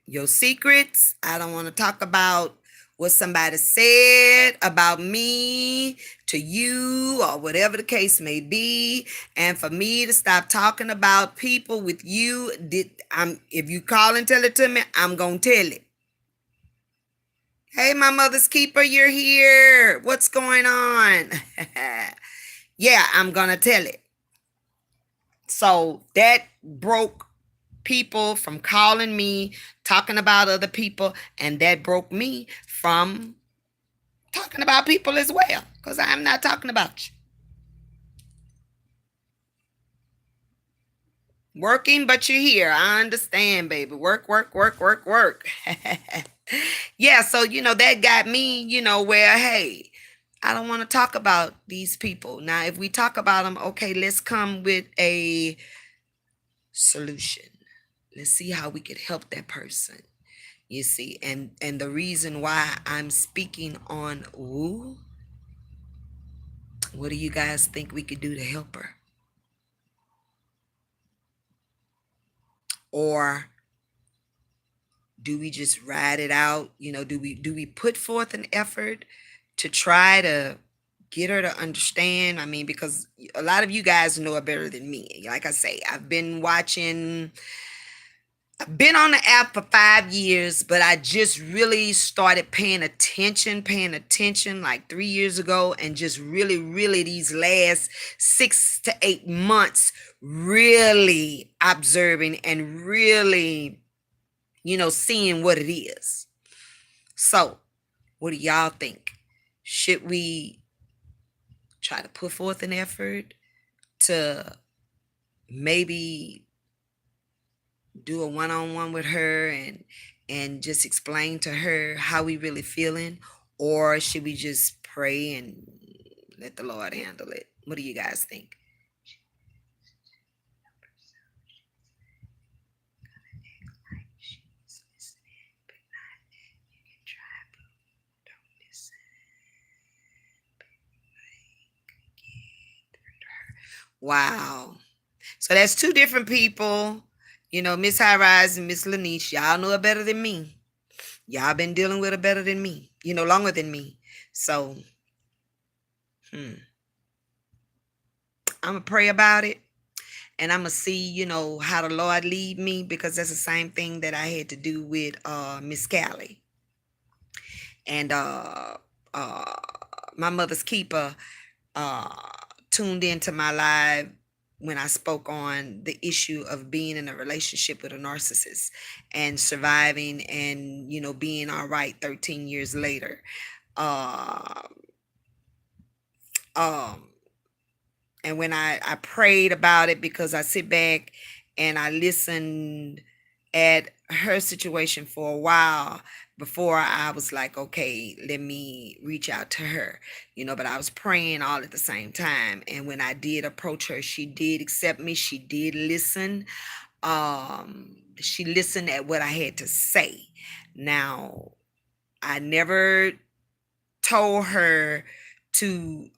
your secrets. I don't want to talk about what somebody said about me to you or whatever the case may be. And for me to stop talking about people with you, if you call and tell it to me, I'm going to tell it. Hey, my mother's keeper, you're here. What's going on? Yeah, I'm going to tell it. So that broke people from calling me, talking about other people, and that broke me from talking about people as well, because I'm not talking about you. Working, but you're here. I understand, baby. Work, work, work, work, work. Yeah, so, that got me, where, hey, I don't want to talk about these people. Now, if we talk about them, okay, let's come with a solution. Let's see how we could help that person. You see, and the reason why I'm speaking on woo, what do you guys think we could do to help her? Or do we just ride it out? Do we put forth an effort to try to get her to understand? I mean, because a lot of you guys know it better than me. Like I say, I've been on the app for 5 years, but I just really started paying attention like 3 years ago, and just really, really these last 6 to 8 months, really observing and really, seeing what it is. So, what do y'all think? Should we try to put forth an effort to maybe do a one-on-one with her and just explain to her how we really feeling, or should we just pray and let the Lord handle it? What do you guys think? Wow. So that's two different people. Miss High Rise and Miss Lanice, y'all know it better than me. Y'all been dealing with it better than me, longer than me. So, I'm going to pray about it, and I'm going to see, how the Lord lead me, because that's the same thing that I had to do with Miss Callie. And my mother's keeper tuned into my live when I spoke on the issue of being in a relationship with a narcissist and surviving and, being all right 13 years later. And when I prayed about it, because I sit back and I listened at her situation for a while before I was like, okay, let me reach out to her, but I was praying all at the same time. And when I did approach her, she did accept me. She did listen. She listened at what I had to say. Now, I never told her to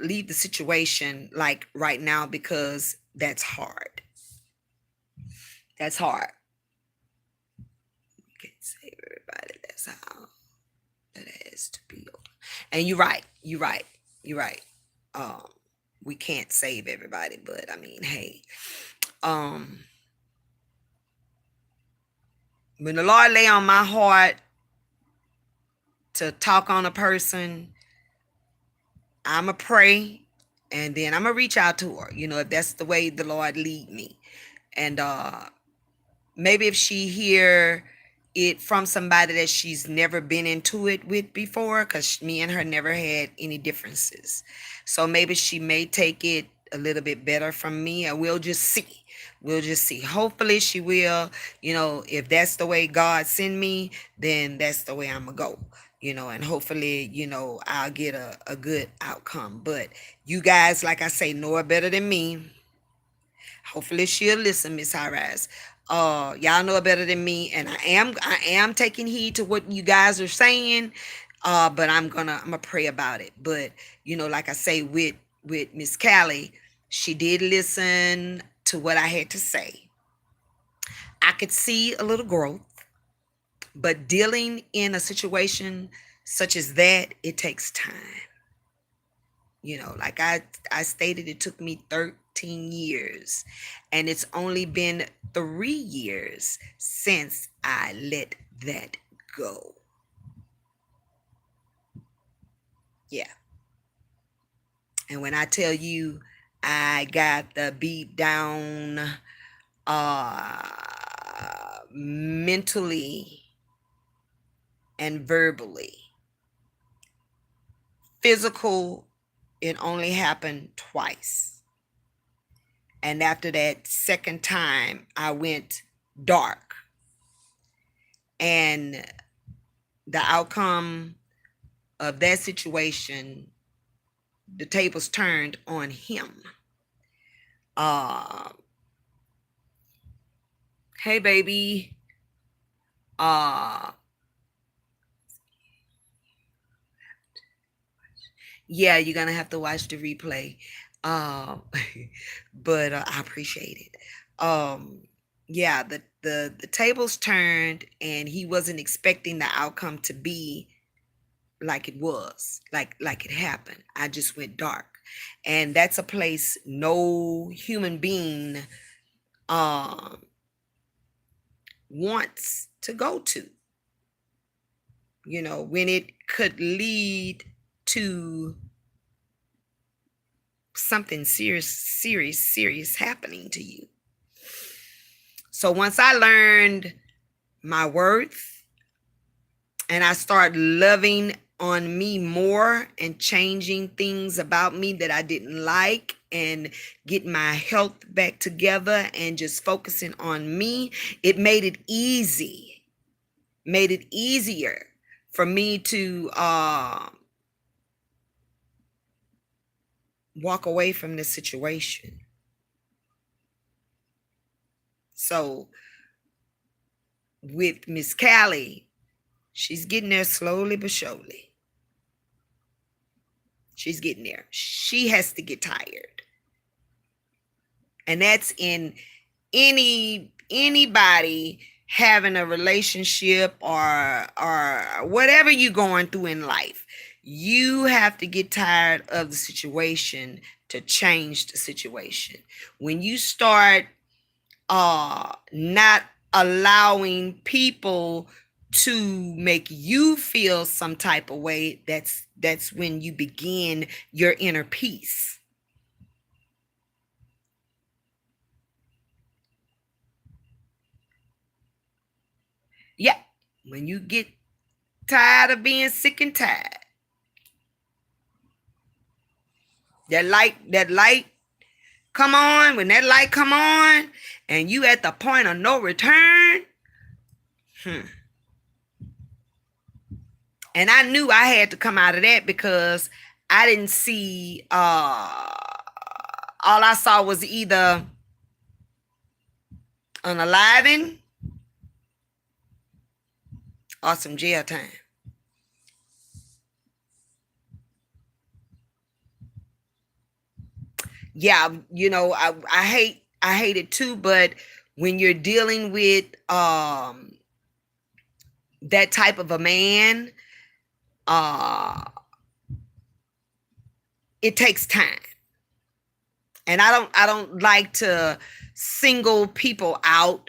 leave the situation like right now, because that's hard. That's hard. You can't save everybody. That's how that has to be. And you're right. We can't save everybody, but I mean, hey, when the Lord lay on my heart to talk on a person, I'ma pray, and then I'ma reach out to her, if that's the way the Lord lead me. And maybe if she hear it from somebody that she's never been into it with before, because me and her never had any differences, so maybe she may take it a little bit better from me, and we'll just see. Hopefully she will. If that's the way God send me, then that's the way I'm gonna go. And hopefully, I'll get a good outcome. But you guys, like I say, know it better than me. Hopefully she'll listen, Miss High Rise. Y'all know better than me, and I am taking heed to what you guys are saying. But I'm gonna pray about it. But like I say, with Miss Callie, she did listen to what I had to say. I could see a little growth, but dealing in a situation such as that, it takes time. Like I stated, it took me 13 years, and it's only been 3 years since I let that go. Yeah. And when I tell you I got the beat down mentally and verbally, physical, it only happened twice. And after that second time, I went dark. And the outcome of that situation, the tables turned on him. Uh, hey, baby. Yeah, you're gonna have to watch the replay. Um, but I appreciate it. Yeah, the tables turned, and he wasn't expecting the outcome to be like it was, like it happened. I just went dark, and that's a place no human being wants to go to. When it could lead to something serious happening to you. So once I learned my worth, and I started loving on me more and changing things about me that I didn't like, and getting my health back together and just focusing on me, it made it easier for me to walk away from this situation. So with Miss Callie, she's getting there slowly but surely. She's getting there. She has to get tired. And that's in anybody having a relationship or whatever you're going through in life. You have to get tired of the situation to change the situation. When you start not allowing people to make you feel some type of way, that's when you begin your inner peace. Yeah, when you get tired of being sick and tired, that light come on. When that light come on, and you at the point of no return, and I knew I had to come out of that, because I didn't see. All I saw was either unaliving or some jail time. Yeah, I hate it too, but when you're dealing with that type of a man, it takes time. And I don't like to single people out,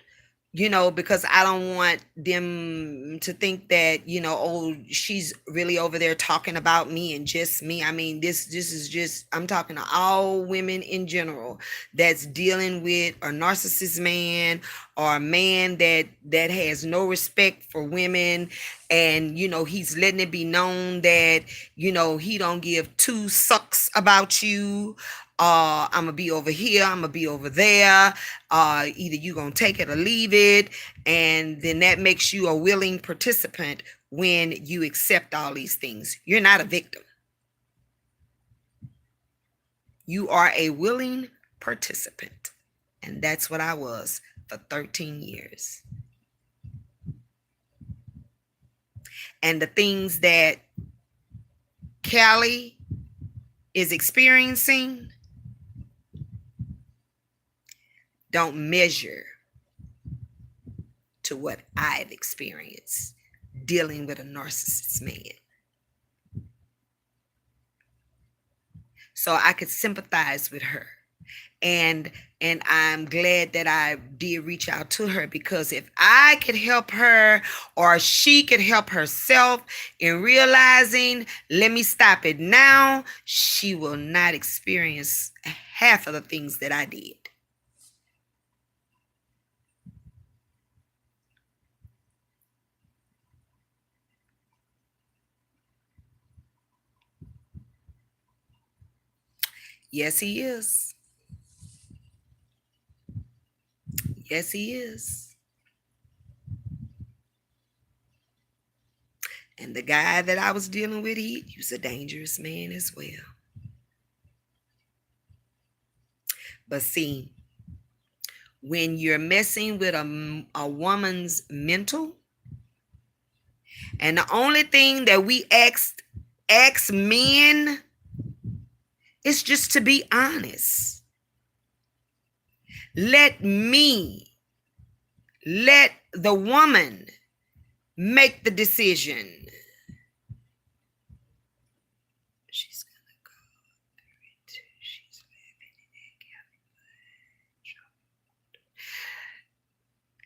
because I don't want them to think that, oh, she's really over there talking about me and just me. I mean, this is just, I'm talking to all women in general that's dealing with a narcissist man, or a man that has no respect for women, and he's letting it be known that he don't give two sucks about you. I'm gonna be over here, I'm gonna be over there. Either you gonna take it or leave it. And then that makes you a willing participant when you accept all these things. You're not a victim. You are a willing participant. And that's what I was for 13 years. And the things that Callie is experiencing don't measure to what I've experienced dealing with a narcissist man. So I could sympathize with her. And I'm glad that I did reach out to her, because if I could help her, or she could help herself in realizing, let me stop it now, she will not experience half of the things that I did. Yes, he is. Yes, he is. And the guy that I was dealing with, he was a dangerous man as well. But see, when you're messing with a woman's mental, and the only thing that we ask men is just to be honest. Let the woman make the decision. She's gonna go. She's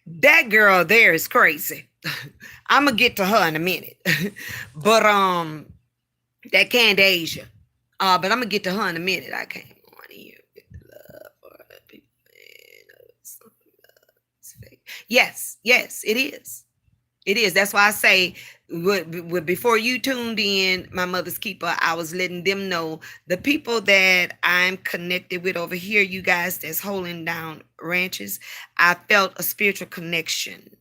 that girl there is crazy. I'm gonna get to her in a minute. But that Candy Asia. But I'm gonna get to her in a minute. I came on here with love for the people. Yes, it is. It is. That's why I say, before you tuned in, my mother's keeper, I was letting them know, the people that I'm connected with over here, you guys that's holding down ranches, I felt a spiritual connection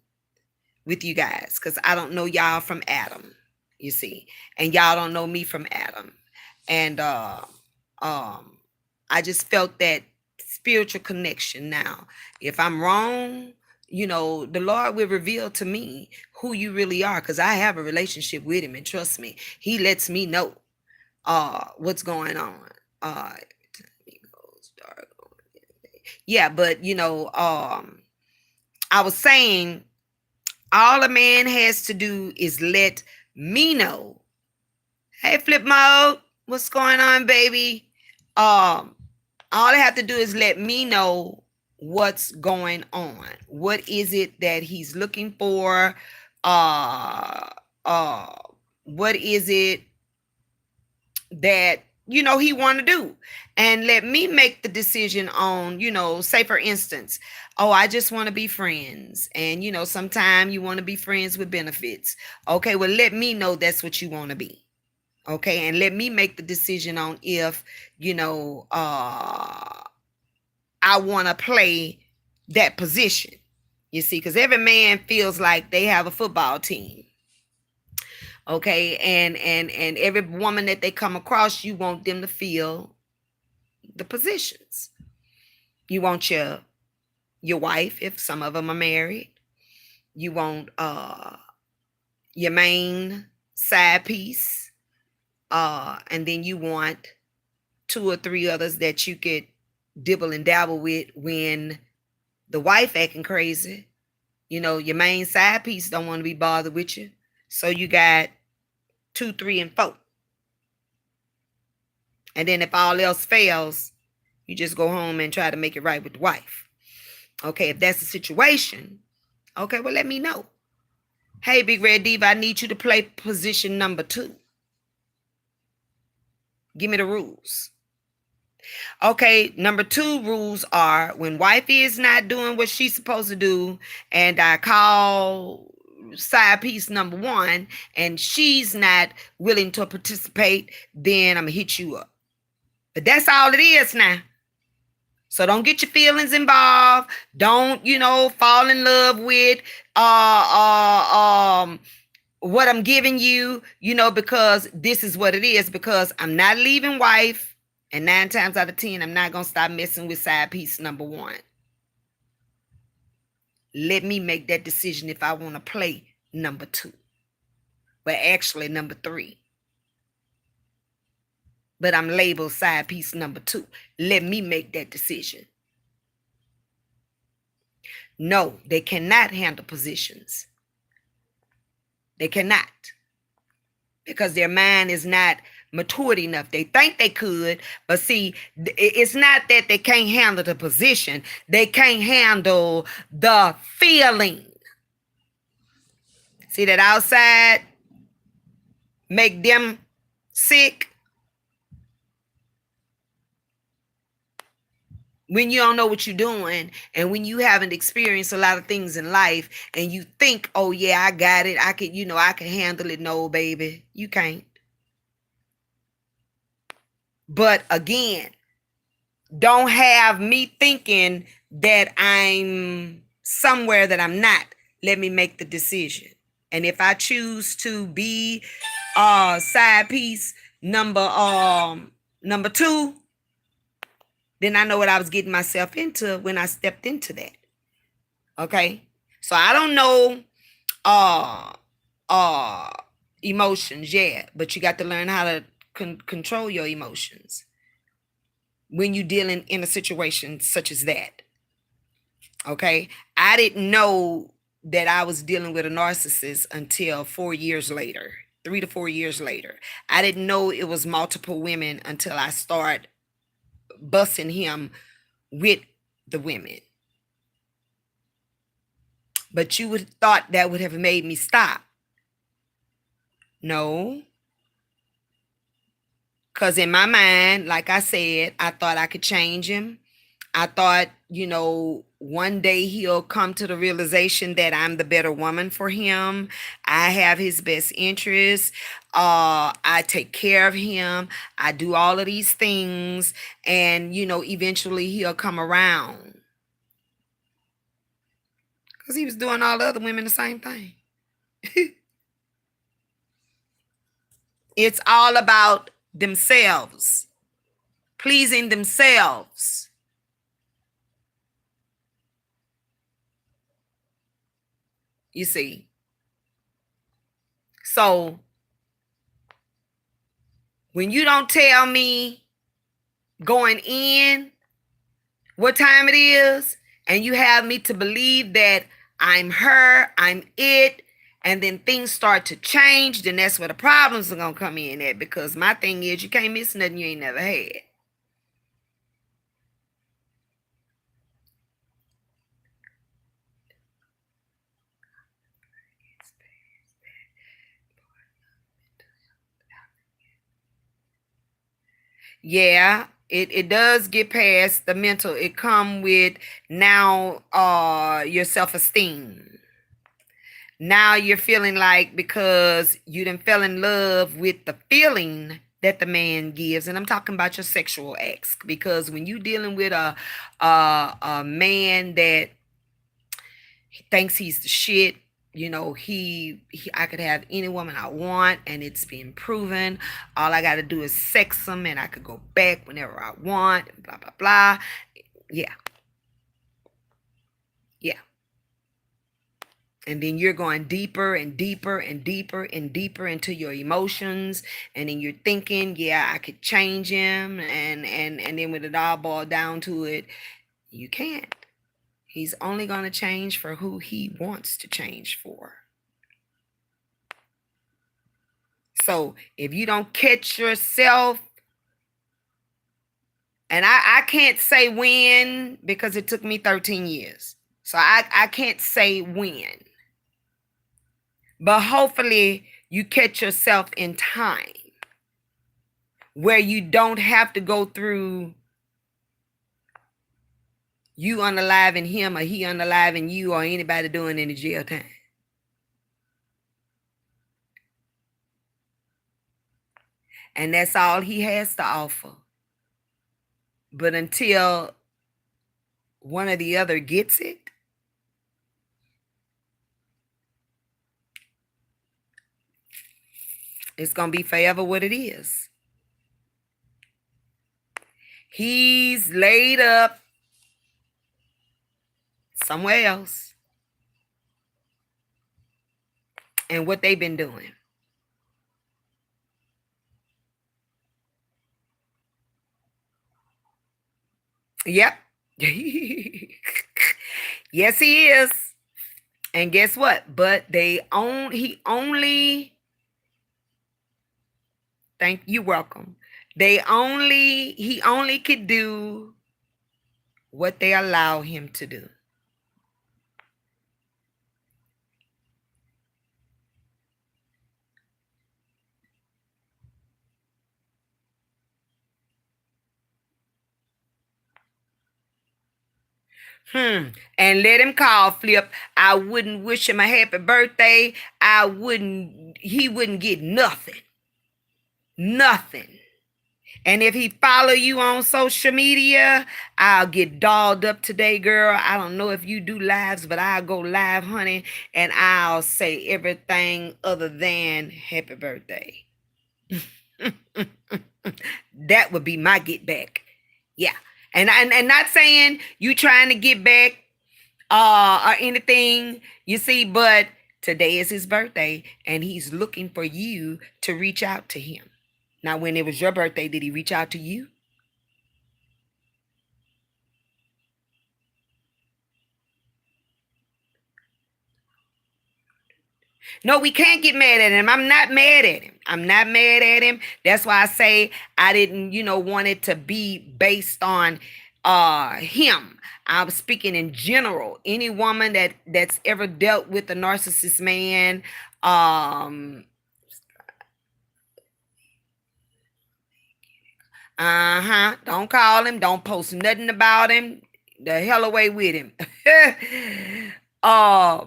with you guys, because I don't know y'all from Adam, you see, and y'all don't know me from Adam. And I just felt that spiritual connection. Now, if I'm wrong, the Lord will reveal to me who you really are, because I have a relationship with him, and trust me, he lets me know what's going on. Yeah, but I was saying, all a man has to do is let me know. Hey, Flip Mode, what's going on, baby? All I have to do is let me know what's going on. What is it that he's looking for? What is it that he want to do, and let me make the decision on, say for instance, I just want to be friends, and sometimes you want to be friends with benefits. Okay, well, let me know that's what you want to be. Okay, and let me make the decision on if I want to play that position. You see, because every man feels like they have a football team. Okay, and every woman that they come across, you want them to feel the positions. You want your wife, if some of them are married. You want your main side piece, and then you want 2 or 3 others that you could dibble and dabble with when the wife acting crazy. Your main side piece don't want to be bothered with you, so you got 2, 3, and 4. And then if all else fails, you just go home and try to make it right with the wife. Okay, if that's the situation, okay, well, let me know. Hey, Big Red Diva, I need you to play position number 2. Give me the rules. Okay, number 2 rules are, when wifey is not doing what she's supposed to do, and I call side piece number 1, and she's not willing to participate, then I'm gonna hit you up. But that's all it is now. So don't get your feelings involved. Don't, fall in love with what I'm giving you, because this is what it is, because I'm not leaving wife. And 9 times out of 10, I'm not going to stop messing with side piece number 1. Let me make that decision if I want to play number 2. But actually number 3. But I'm labeled side piece number 2. Let me make that decision. No, they cannot handle positions. They cannot. Because their mind is not matured enough. They think they could, but see, it's not that they can't handle the position. They can't handle the feeling. See that outside make them sick? When you don't know what you're doing, and when you haven't experienced a lot of things in life, and you think, oh yeah, I got it, I can, I can handle it. No, baby, you can't. But again, don't have me thinking that I'm somewhere that I'm not. Let me make the decision. And if I choose to be side piece number 2, then I know what I was getting myself into when I stepped into that. Okay? So I don't know emotions yet, but you got to learn how to control your emotions when you're dealing in a situation such as that. Okay? I didn't know that I was dealing with a narcissist until 4 years later, 3 to 4 years later. I didn't know it was multiple women until I started busting him with the women. But you would have thought that would have made me stop. No. Because in my mind, like I said, I thought I could change him. I thought, one day he'll come to the realization that I'm the better woman for him. I have his best interests. I take care of him. I do all of these things. And, eventually he'll come around. Because he was doing all the other women the same thing. It's all about themselves, pleasing themselves. You see. So when you don't tell me going in what time it is, and you have me to believe that I'm her, I'm it, and then things start to change, then that's where the problems are going to come in at. Because my thing is, you can't miss nothing you ain't never had. Yeah, it does get past the mental. It come with now your self-esteem. Now you're feeling like, because you done fell in love with the feeling that the man gives, and I'm talking about your sexual acts, because when you dealing with a man that thinks he's the shit, I could have any woman I want, and it's been proven. All I got to do is sex him, and I could go back whenever I want, blah blah blah. Yeah. And then you're going deeper and deeper and deeper and deeper into your emotions, and then you're thinking, yeah, I could change him, and then when it all boils down to it, you can't. He's only going to change for who he wants to change for. So if you don't catch yourself, and I can't say when, because it took me 13 years. So I can't say when. But hopefully you catch yourself in time where you don't have to go through you unaliving him, or he unaliving you, or anybody doing any jail time. And that's all he has to offer. But until one or the other gets it, it's going to be forever what it is. He's laid up somewhere else. and what they've been doing. Yep. Yes, he is. And guess what? But he only, thank you, welcome. He only could do what they allow him to do. And let him call Flip. I wouldn't wish him a happy birthday. He wouldn't get nothing. Nothing. And if he follow you on social media, I'll get dolled up today, girl. I don't know if you do lives, but I'll go live, honey, and I'll say everything other than happy birthday. That would be my get back. Yeah. And not saying you trying to get back or anything, you see, but today is his birthday and he's looking for you to reach out to him. Now, when it was your birthday, did he reach out to you? No, we can't get mad at him. I'm not mad at him. I'm not mad at him. That's why I say I didn't, want it to be based on him. I'm speaking in general. Any woman that's ever dealt with a narcissist man, don't call him, don't post nothing about him. The hell away with him. uh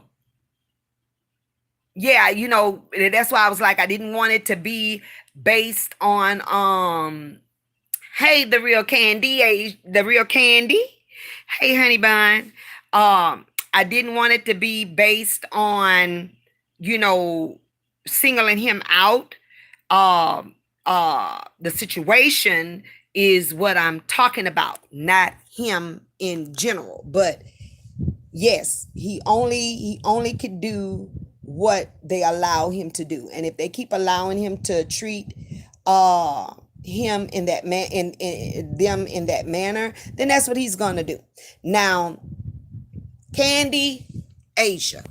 yeah, that's why I was like, I didn't want it to be based on hey, the real candy, the real candy. Hey, honey bun. I didn't want it to be based on, singling him out. The situation is what I'm talking about, not him in general. But yes, he only could do what they allow him to do. And if they keep allowing him to treat him in that them in that manner, then that's what he's gonna do. Now, Candy, Asia,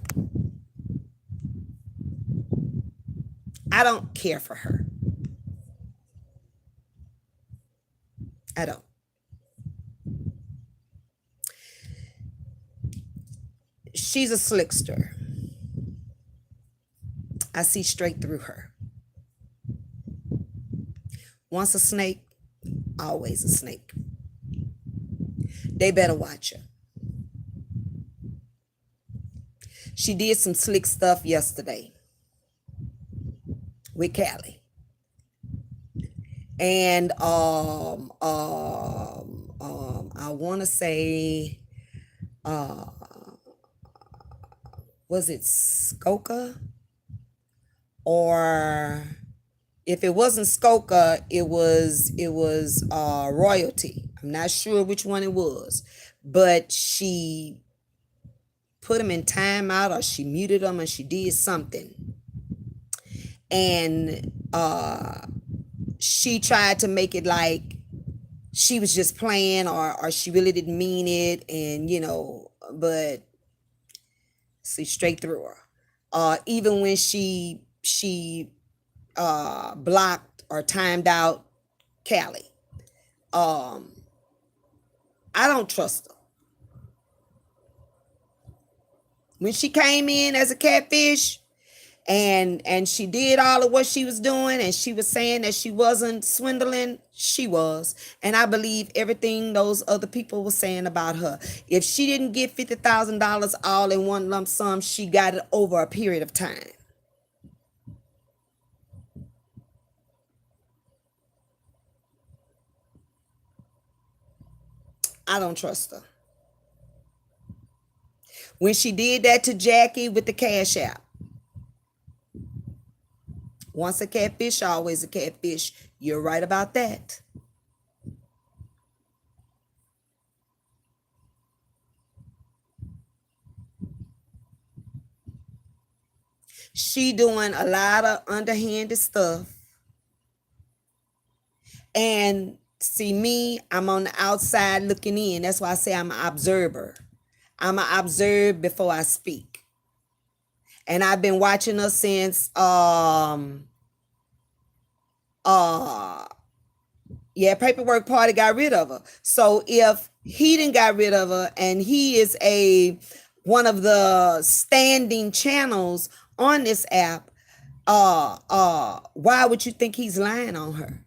I don't care for her. I don't. She's a slickster. I see straight through her. Once a snake, always a snake. They better watch her. She did some slick stuff yesterday with Callie. And I want to say, was it Skoka? Or if it wasn't Skoka, it was Royalty. I'm not sure which one it was, but she put him in timeout, or she muted him, and she did something. And she tried to make it like she was just playing, or she really didn't mean it, and but see straight through her. Even when she blocked or timed out Callie, I don't trust her. When she came in as a catfish, and she did all of what she was doing, and she was saying that she wasn't swindling, she was. And I believe everything those other people were saying about her. If she didn't get $50,000 all in one lump sum, she got it over a period of time. I don't trust her. When she did that to Jackie with the Cash App, once a catfish, always a catfish. You're right about that. She doing a lot of underhanded stuff. And see me, I'm on the outside looking in. That's why I say I'm an observer. I'm an observe before I speak. And I've been watching her since yeah, Paperwork Party got rid of her. So if he didn't got rid of her and he is a one of the standing channels on this app, why would you think he's lying on her?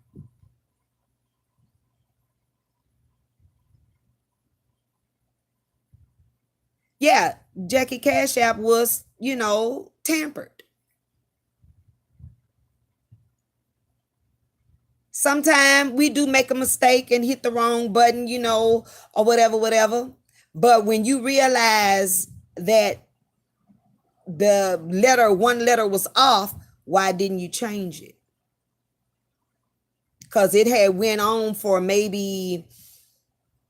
Yeah, Jackie Cash App was, tampered. Sometimes we do make a mistake and hit the wrong button, or whatever, whatever. But when you realize that one letter was off, why didn't you change it? Because it had went on for maybe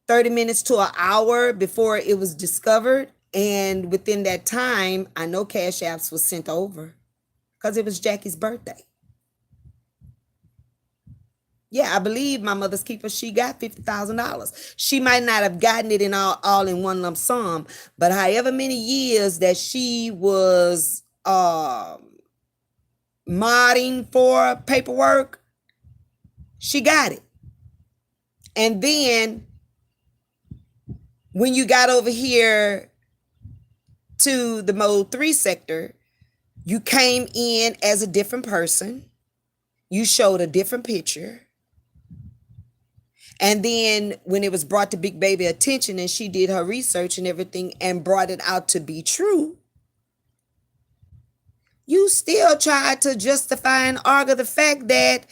30 minutes to an hour before it was discovered. And within that time, I know Cash Apps was sent over because it was Jackie's birthday. Yeah, I believe my mother's keeper, she got $50,000. She might not have gotten it in all in one lump sum, but however many years that she was modding for paperwork, she got it. And then when you got over here to the Mode 3 sector, you came in as a different person. You showed a different picture. And then when it was brought to Big Baby attention and she did her research and everything and brought it out to be true, you still tried to justify and argue the fact that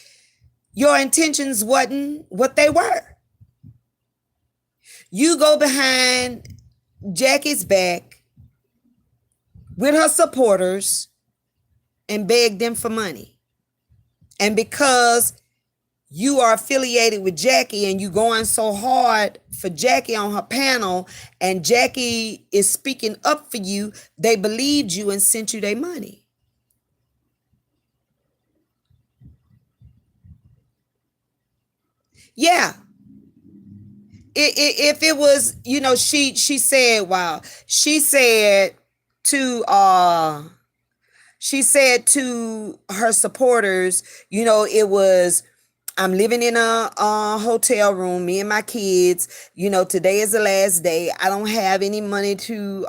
your intentions wasn't what they were. You go behind Jackie's back with her supporters and beg them for money. And because you are affiliated with Jackie and you going so hard for Jackie on her panel and Jackie is speaking up for you, they believed you and sent you their money. Yeah. If it was, she said, wow, she said to her supporters, it was, I'm living in a hotel room, me and my kids, today is the last day. I don't have any money to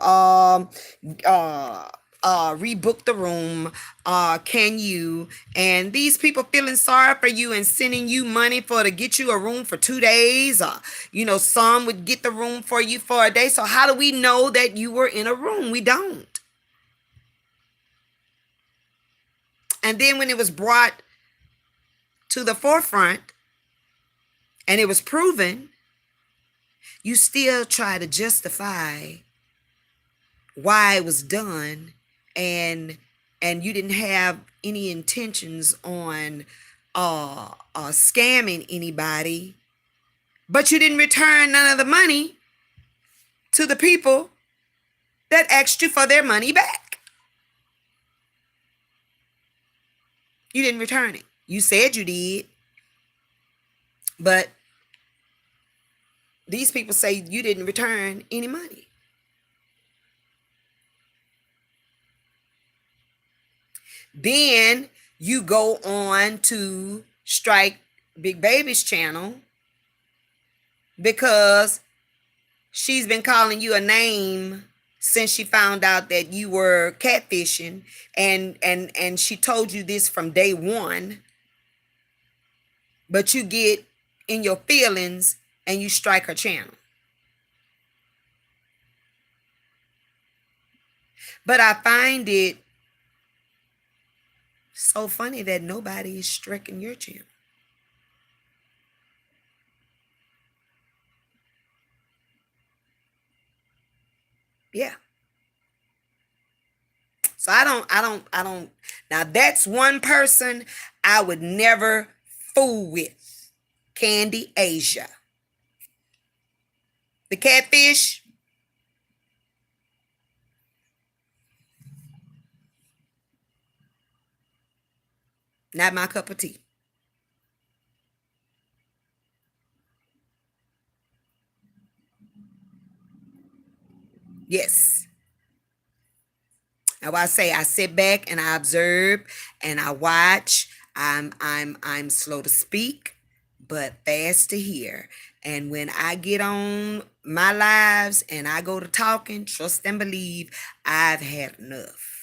rebook the room. Can you? And these people feeling sorry for you and sending you money to get you a room for 2 days. Some would get the room for you for a day. So how do we know that you were in a room? We don't. And then when it was brought to the forefront and it was proven, you still try to justify why it was done, and you didn't have any intentions on scamming anybody, but you didn't return none of the money to the people that asked you for their money back. You didn't return it. You said you did, but these people say you didn't return any money. Then you go on to strike Big Baby's channel because she's been calling you a name since she found out that you were catfishing, and she told you this from day one, but you get in your feelings and you strike her channel. But I find it so funny that nobody is striking your channel. Yeah. So I don't. Now that's one person I would never fool with. Candy Asia. The catfish. Not my cup of tea. Yes. Now I say I sit back and I observe and I watch. I'm slow to speak, but fast to hear. And when I get on my lives and I go to talking, trust and believe I've had enough.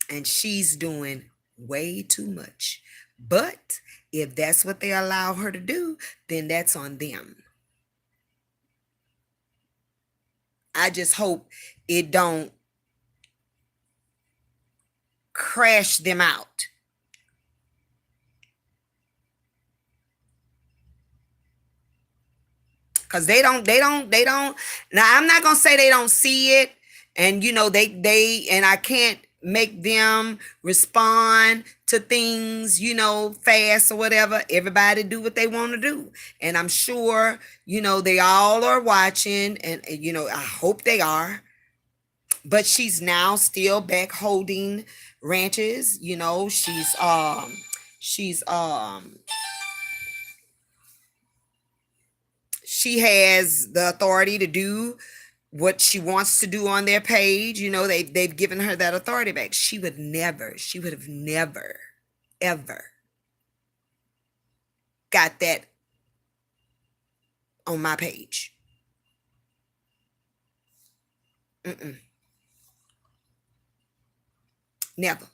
And she's doing way too much. But if that's what they allow her to do, then that's on them. I just hope it don't crash them out. Cause they don't. Now I'm not gonna say they don't see it, and they and I can't make them respond to things fast or whatever. Everybody do what they want to do, and I'm sure they all are watching, and I hope they are. But she's now still back holding ranches. She's she has the authority to do what she wants to do on their page. They've given her that authority back. She would have never, ever got that on my page. Mm-mm, never.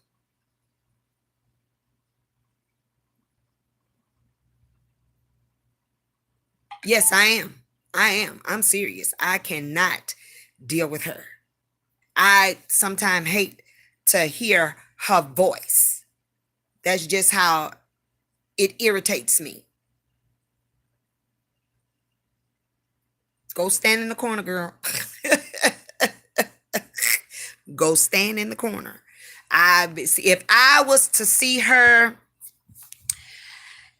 Yes, I am. I am. I'm serious. I cannot deal with her. I sometimes hate to hear her voice. That's just how it irritates me. Go stand in the corner, girl. Go stand in the corner. If I was to see her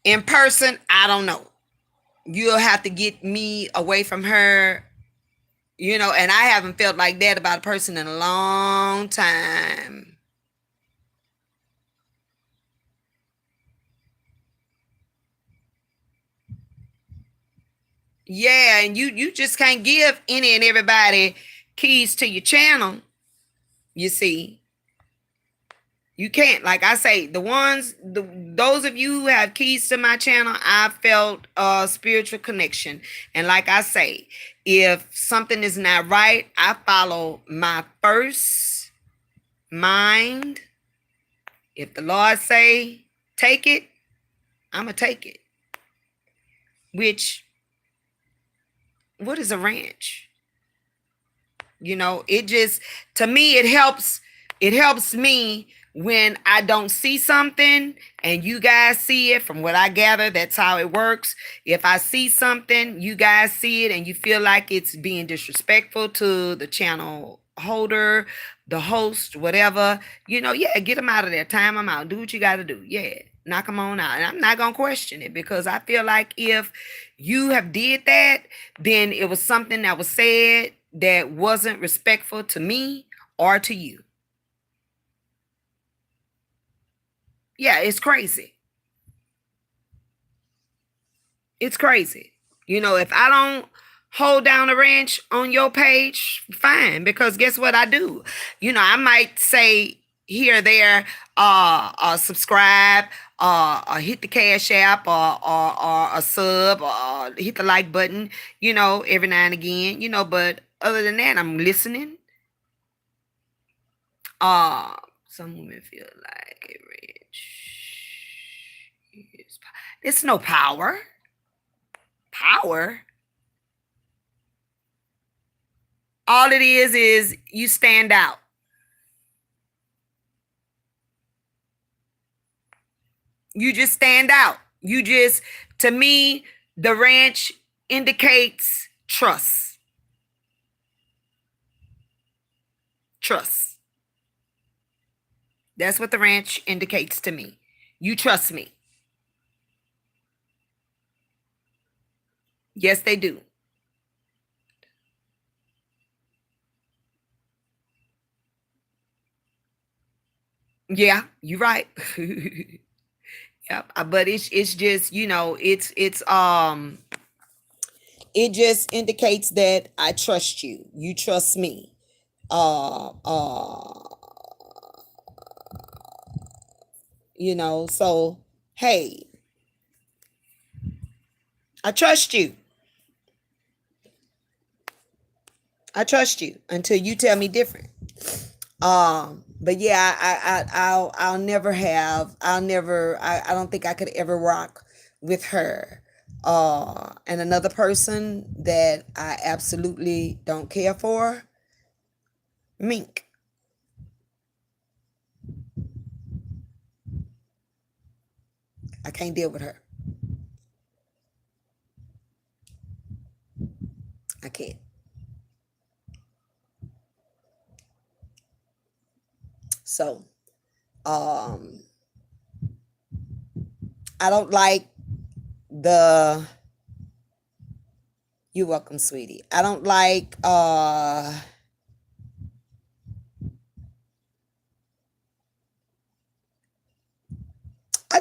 in person, I don't know. You'll have to get me away from her, and I haven't felt like that about a person in a long time. Yeah, and you just can't give any and everybody keys to your channel, you see. You can't. Like I say, those of you who have keys to my channel, I felt a spiritual connection. And like I say, if something is not right, I follow my first mind. If the Lord say take it, I'm gonna take it. Which, what is a ranch? It just, to me, it helps me when I don't see something and you guys see it. From what I gather, that's how it works. If I see something, you guys see it, and you feel like it's being disrespectful to the channel holder, the host, whatever, yeah, get them out of there, time them out, do what you got to do. Yeah, knock them on out. And I'm not gonna question it, because I feel like if you have did that, then it was something that was said that wasn't respectful to me or to you. Yeah, it's crazy. It's crazy. If I don't hold down a ranch on your page, fine, because guess what I do? I might say here or there, subscribe, hit the cash app, or a sub, or hit the like button, every now and again, but other than that, I'm listening. Uh, some women feel like a ranch is it's no power. Power. All it is you stand out. You just stand out. To me, the ranch indicates trust. Trust. That's what the ranch indicates to me. You trust me. Yes, they do. Yeah, you're right. Yep. But it's just, it just indicates that I trust you. You trust me. Uh uh so hey, I trust you. I trust you until you tell me different. But yeah, I'll never have, I don't think I could ever rock with her. And another person that I absolutely don't care for, Mink. I can't deal with her. I can't. So, um, I don't like the, you're welcome, sweetie. I don't like, I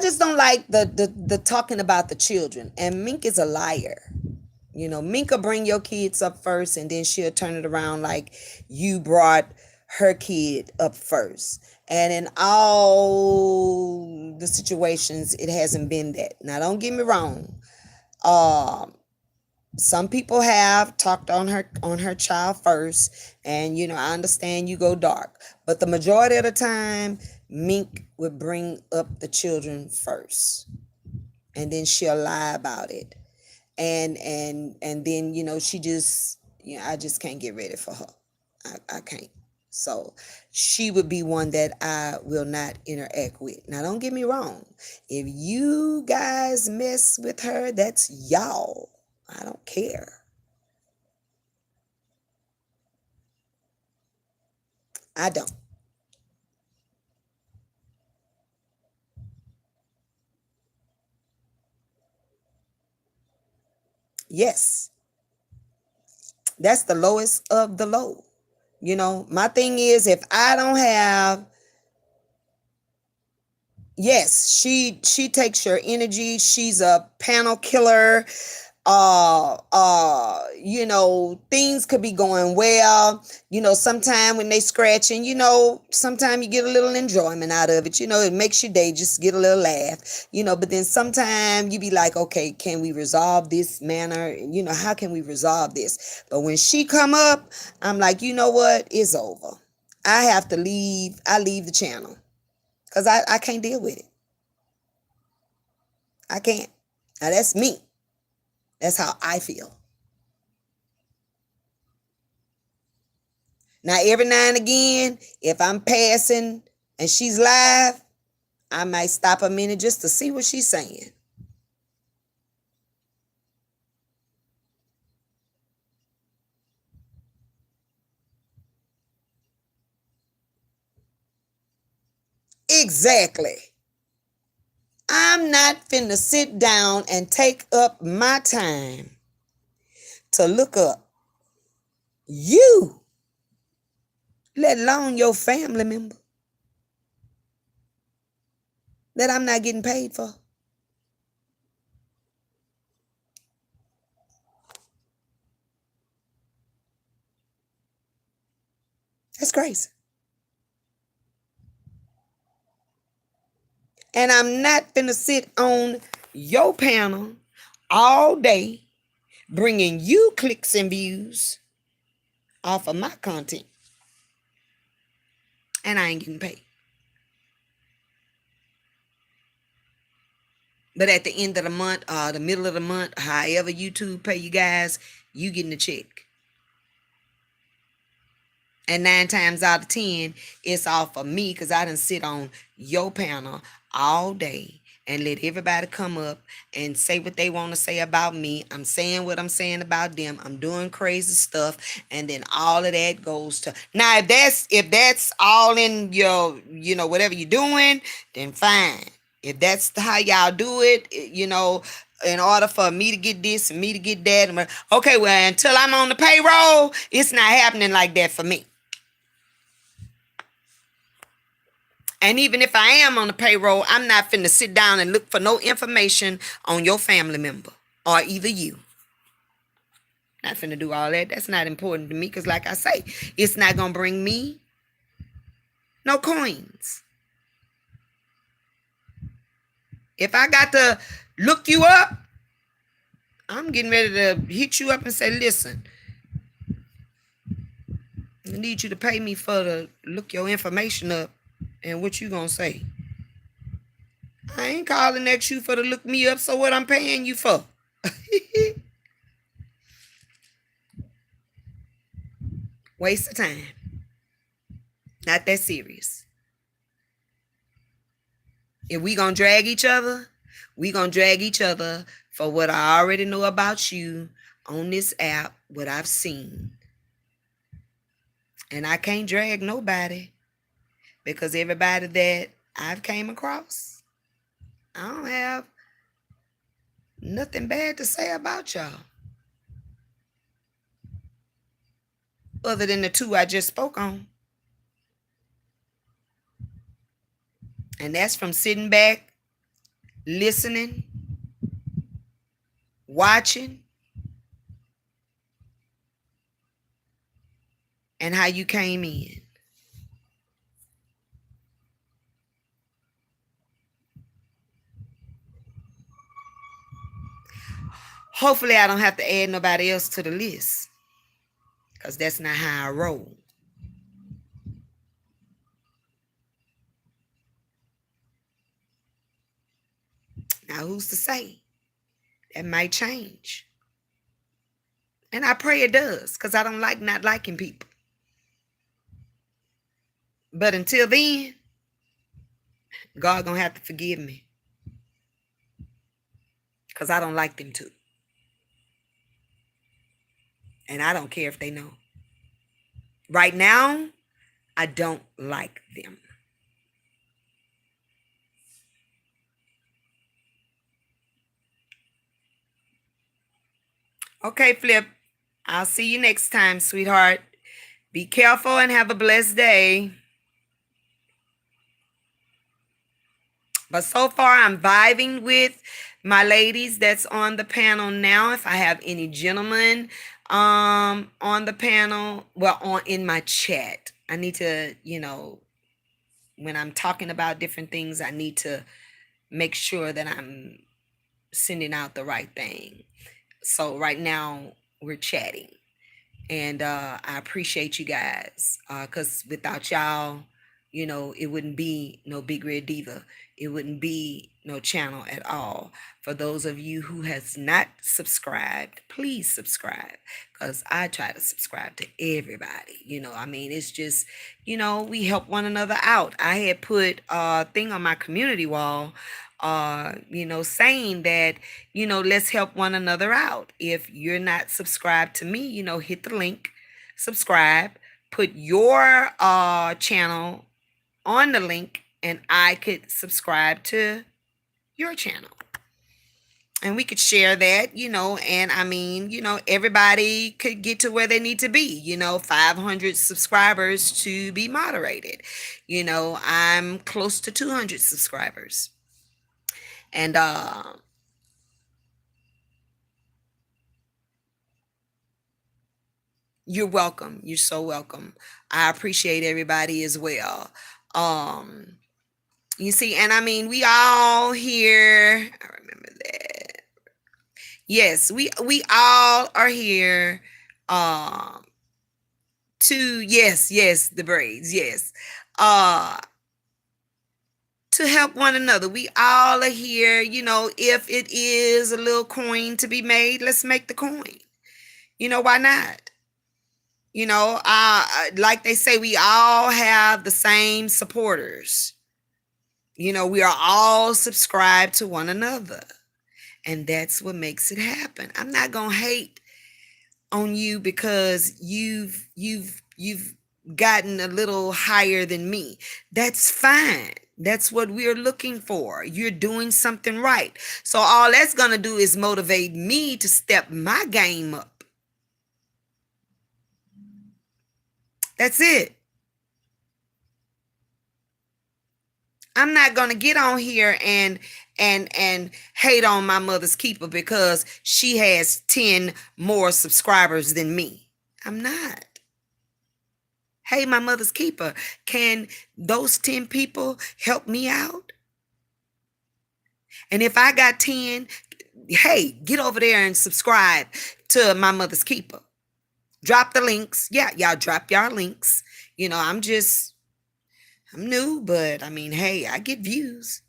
just don't like the talking about the children. And Mink is a liar. Mink will bring your kids up first, and then she'll turn it around like you brought her kid up first. And in all the situations, it hasn't been that. Now, don't get me wrong. Um, some people have talked on her child first, and I understand you go dark, but the majority of the time, Mink would bring up the children first, and then she'll lie about it, and then she just, I just can't get ready for her. I can't. So she would be one that I will not interact with. Now, don't get me wrong, if you guys mess with her, that's y'all. I don't care. I don't. Yes, that's the lowest of the low. My thing is, if I don't have, yes, she takes your energy. She's a panel killer. Things could be going well. Sometime when they scratching, sometime you get a little enjoyment out of it. It makes your day, just get a little laugh. But then sometime you be like, okay, can we resolve this manner? How can we resolve this? But when she come up, I'm like, you know what, it's over. I have to leave. I leave the channel because I can't deal with it. I can't. Now, that's me. That's how I feel. Now, every now and again, if I'm passing and she's live, I might stop a minute just to see what she's saying. Exactly. I'm not finna sit down and take up my time to look up you, let alone your family member, that I'm not getting paid for. That's crazy. And I'm not finna sit on your panel all day bringing you clicks and views off of my content, and I ain't getting paid. But at the end of the month, the middle of the month, however YouTube pay you guys, you getting a check. And 9 times out of 10, it's off of me because I done sit on your panel all day and let everybody come up and say what they want to say about me. I'm saying what I'm saying about them. I'm doing crazy stuff, and then all of that goes to, now if that's all in your, whatever you're doing, then fine. If that's how y'all do it, in order for me to get this and me to get that, okay, well, until I'm on the payroll, it's not happening like that for me. And even if I am on the payroll, I'm not finna sit down and look for no information on your family member or either you. Not finna do all that. That's not important to me because, like I say, it's not gonna bring me no coins. If I got to look you up, I'm getting ready to hit you up and say, listen, I need you to pay me for to look your information up. And what you gonna say? I ain't calling at you for to look me up, so what I'm paying you for? Waste of time. Not that serious. If we gonna drag each other, we gonna drag each other for what I already know about you on this app, what I've seen. And I can't drag nobody because everybody that I've came across, I don't have nothing bad to say about y'all. Other than the two I just spoke on. And that's from sitting back, listening, watching, and how you came in. Hopefully I don't have to add nobody else to the list because that's not how I roll. Now, who's to say? That might change. And I pray it does because I don't like not liking people. But until then, God gonna have to forgive me because I don't like them too. And I don't care if they know. Right now, I don't like them. Okay, Flip. I'll see you next time, sweetheart. Be careful and have a blessed day. But so far, I'm vibing with my ladies that's on the panel now. If I have any gentlemen on the panel, well, in my chat, I need to, when I'm talking about different things, I need to make sure that I'm sending out the right thing. So right now, we're chatting. And I appreciate you guys because without y'all, it wouldn't be no Big Red Diva. It wouldn't be no channel at all. For those of you who has not subscribed, please subscribe because I try to subscribe to everybody. It's just, we help one another out. I had put a thing on my community wall saying that, let's help one another out. If you're not subscribed to me, hit the link, subscribe, put your channel on the link, and I could subscribe to your channel. And we could share that, and everybody could get to where they need to be, 500 subscribers to be moderated. I'm close to 200 subscribers. And you're welcome. You're so welcome. I appreciate everybody as well. You see, and we all here. I remember that. Yes, we all are here. To yes, the braids. Yes. To help one another. We all are here, if it is a little coin to be made, let's make the coin. Why not? Like they say, we all have the same supporters. We are all subscribed to one another. And that's what makes it happen. I'm not gonna hate on you because you've gotten a little higher than me. That's fine. That's what we're looking for. You're doing something right. So all that's gonna do is motivate me to step my game up. That's it. I'm not gonna get on here and hate on my mother's keeper because she has 10 more subscribers than me. I'm not. Hey, my mother's keeper, can those 10 people help me out? And if I got 10, hey, get over there and subscribe to my mother's keeper. Drop the links. Yeah, y'all drop y'all links. I'm new, but I mean, hey, I get views.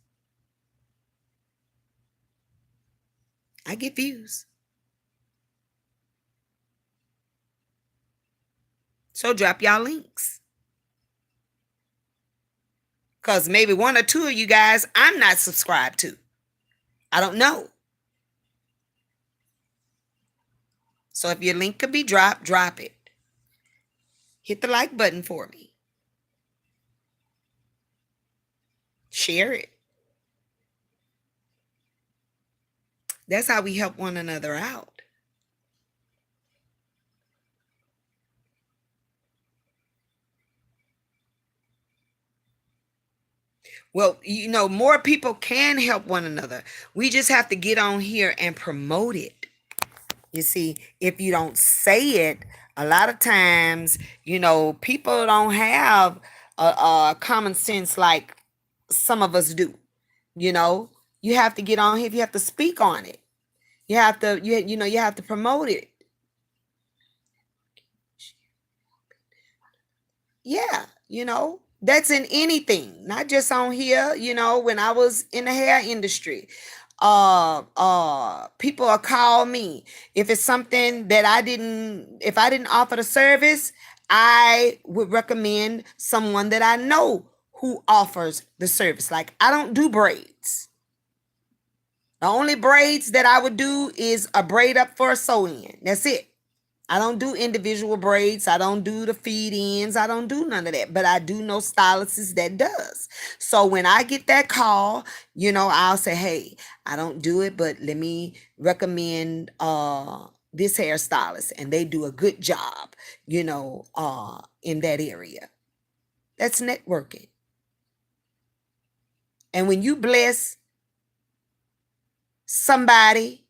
I get views. So drop y'all links. Because maybe one or two of you guys I'm not subscribed to. I don't know. So if your link could be dropped, drop it. Hit the like button for me. Share it. That's how we help one another out. Well, more people can help one another. We just have to get on here and promote it. You see, if you don't say it, a lot of times, people don't have a common sense like some of us do. You have to get on here. You have to speak on it. You have to, you have to promote it. Yeah, that's in anything, not just on here. When I was in the hair industry, people will call me if it's something that if I didn't offer the service, I would recommend someone that I know who offers the service. Like, I don't do braids. The only braids that I would do is a braid up for a sew in. That's it. I don't do individual braids. I don't do the feed ins. I don't do none of that. But I do know stylists that does. So when I get that call, I'll say, hey, I don't do it, but let me recommend this hairstylist. And they do a good job, in that area. That's networking. And when you bless somebody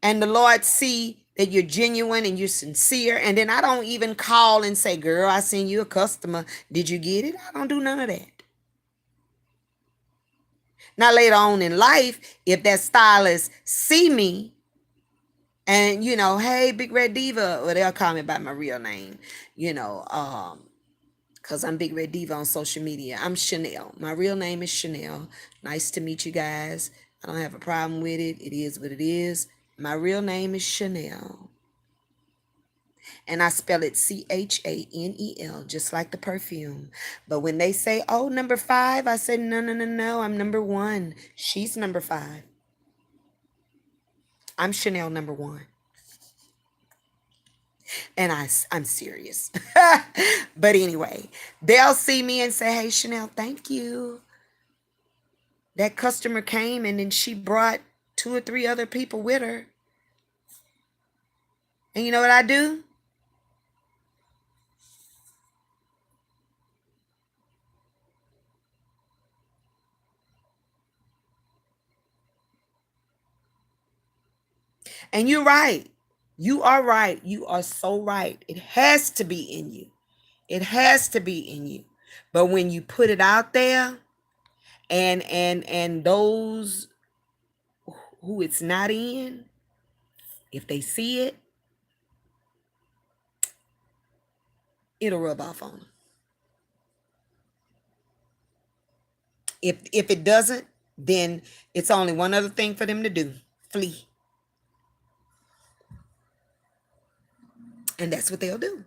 and the Lord see that you're genuine and you're sincere, and then I don't even call and say, girl, I sent you a customer, did you get it? I don't do none of that. Now later on in life, if that stylist see me and hey, Big Red Diva, or they'll call me by my real name, because I'm Big Red Diva on social media. I'm Chanel. My real name is Chanel. Nice to meet you guys. I don't have a problem with it. It is what it is. My real name is Chanel. And I spell it Chanel, just like the perfume. But when they say, oh, number 5, I said, no, I'm number 1. She's number 5. I'm Chanel number 1. And I'm serious. But anyway, they'll see me and say, hey, Chanel, thank you. That customer came and then she brought 2 or 3 other people with her. And you know what I do? And you're right. You are right. You are so right. It has to be in you. It has to be in you. But when you put it out there and those who it's not in, if they see it, it'll rub off on them. If it doesn't, then it's only one other thing for them to do. Flee. And that's what they'll do.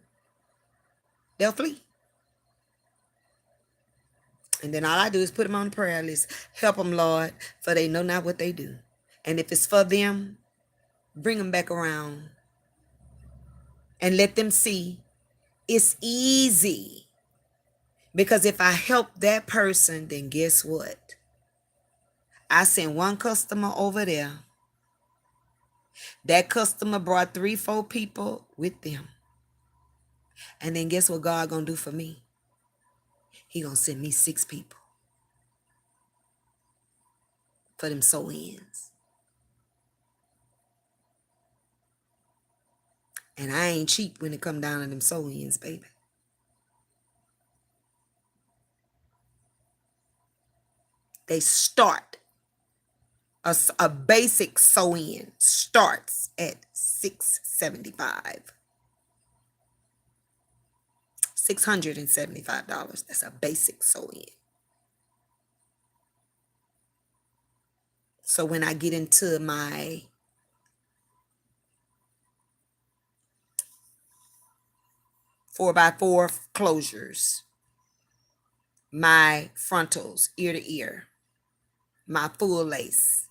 They'll flee. And then all I do is put them on the prayer list. Help them, Lord, for they know not what they do. And if it's for them, bring them back around and let them see it's easy. Because if I help that person, then guess what? I sent one customer over there. That customer brought 3, 4 people with them. And then guess what God gonna do for me? He gonna send me 6 people. for them sew-ins. And I ain't cheap when it come down to them sew-ins, baby. They start, a basic sew-in starts at $675. $675. That's a basic sew-in. So when I get into my 4x4 closures, my frontals, ear to ear, my full lace,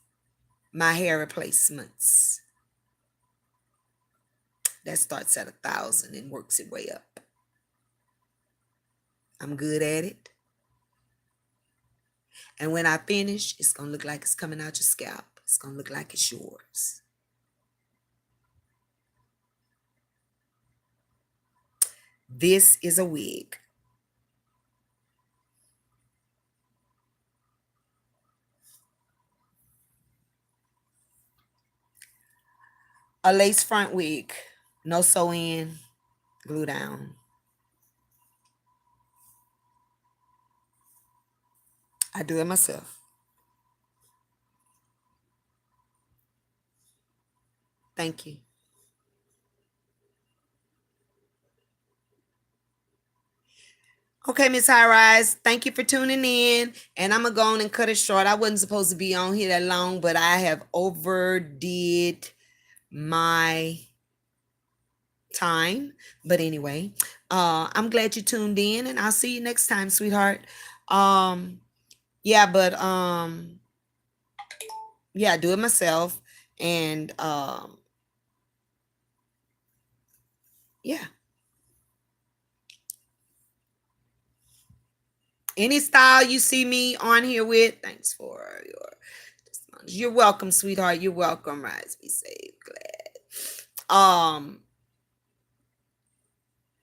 my hair replacements, that starts at $1,000 and works its way up. I'm good at it. And when I finish, it's going to look like it's coming out your scalp. It's going to look like it's yours. This is a wig. A lace front wig. No sew in, glue down. I do it myself. Thank you. Okay, Miss High Rise, thank you for tuning in. And I'm going to go on and cut it short. I wasn't supposed to be on here that long, but I have overdid my time. But anyway, I'm glad you tuned in, and I'll see you next time, sweetheart. Yeah, but yeah, I do it myself. And yeah. Any style you see me on here with, thanks for your response. You're welcome, sweetheart. You're welcome. Rise, be safe, glad.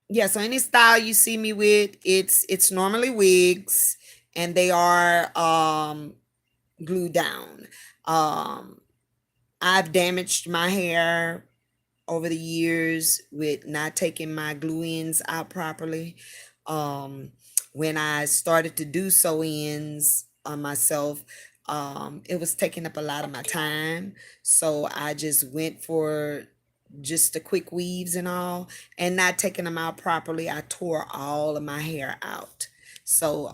Yeah, so any style you see me with, it's normally wigs, and they are glued down. I've damaged my hair over the years with not taking my glue-ins out properly. When I started to do sew-ins on myself, it was taking up a lot of my time. So I just went for just the quick weaves and all, and not taking them out properly. I tore all of my hair out. So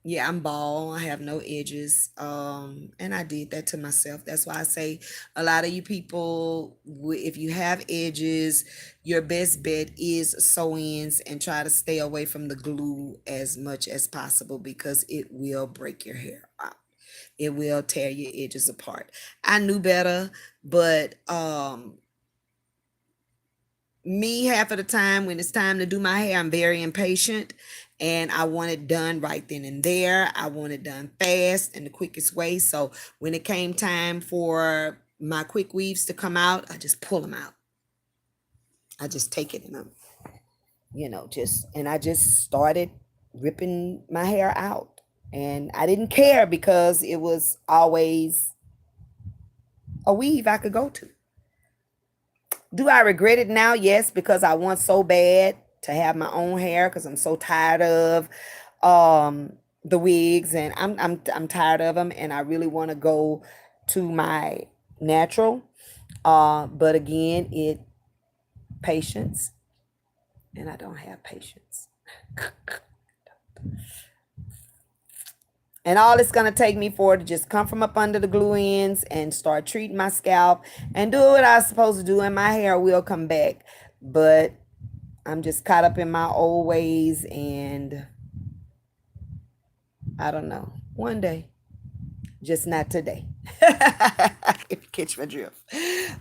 yeah, I'm bald. I have no edges. And I did that to myself. That's why I say a lot of you people, if you have edges, your best bet is sew-ins, and try to stay away from the glue as much as possible, because it will break your hair out. It will tear your edges apart. I knew better, but me, half of the time when it's time to do my hair, I'm very impatient, and I want it done right then and there. I want it done fast and the quickest way. So when it came time for my quick weaves to come out, I just pull them out. I just take it, and I just started ripping my hair out. And I didn't care, because it was always a weave I could go to. Do I regret it now? Yes, because I want so bad to have my own hair, because I'm so tired of the wigs, and I'm tired of them, and I really want to go to my natural. But again, patience, and I don't have patience. And all it's going to take me for to just come from up under the glue ends and start treating my scalp and do what I was supposed to do, and my hair will come back. But I'm just caught up in my old ways, and I don't know. One day, just not today. If you catch my drift.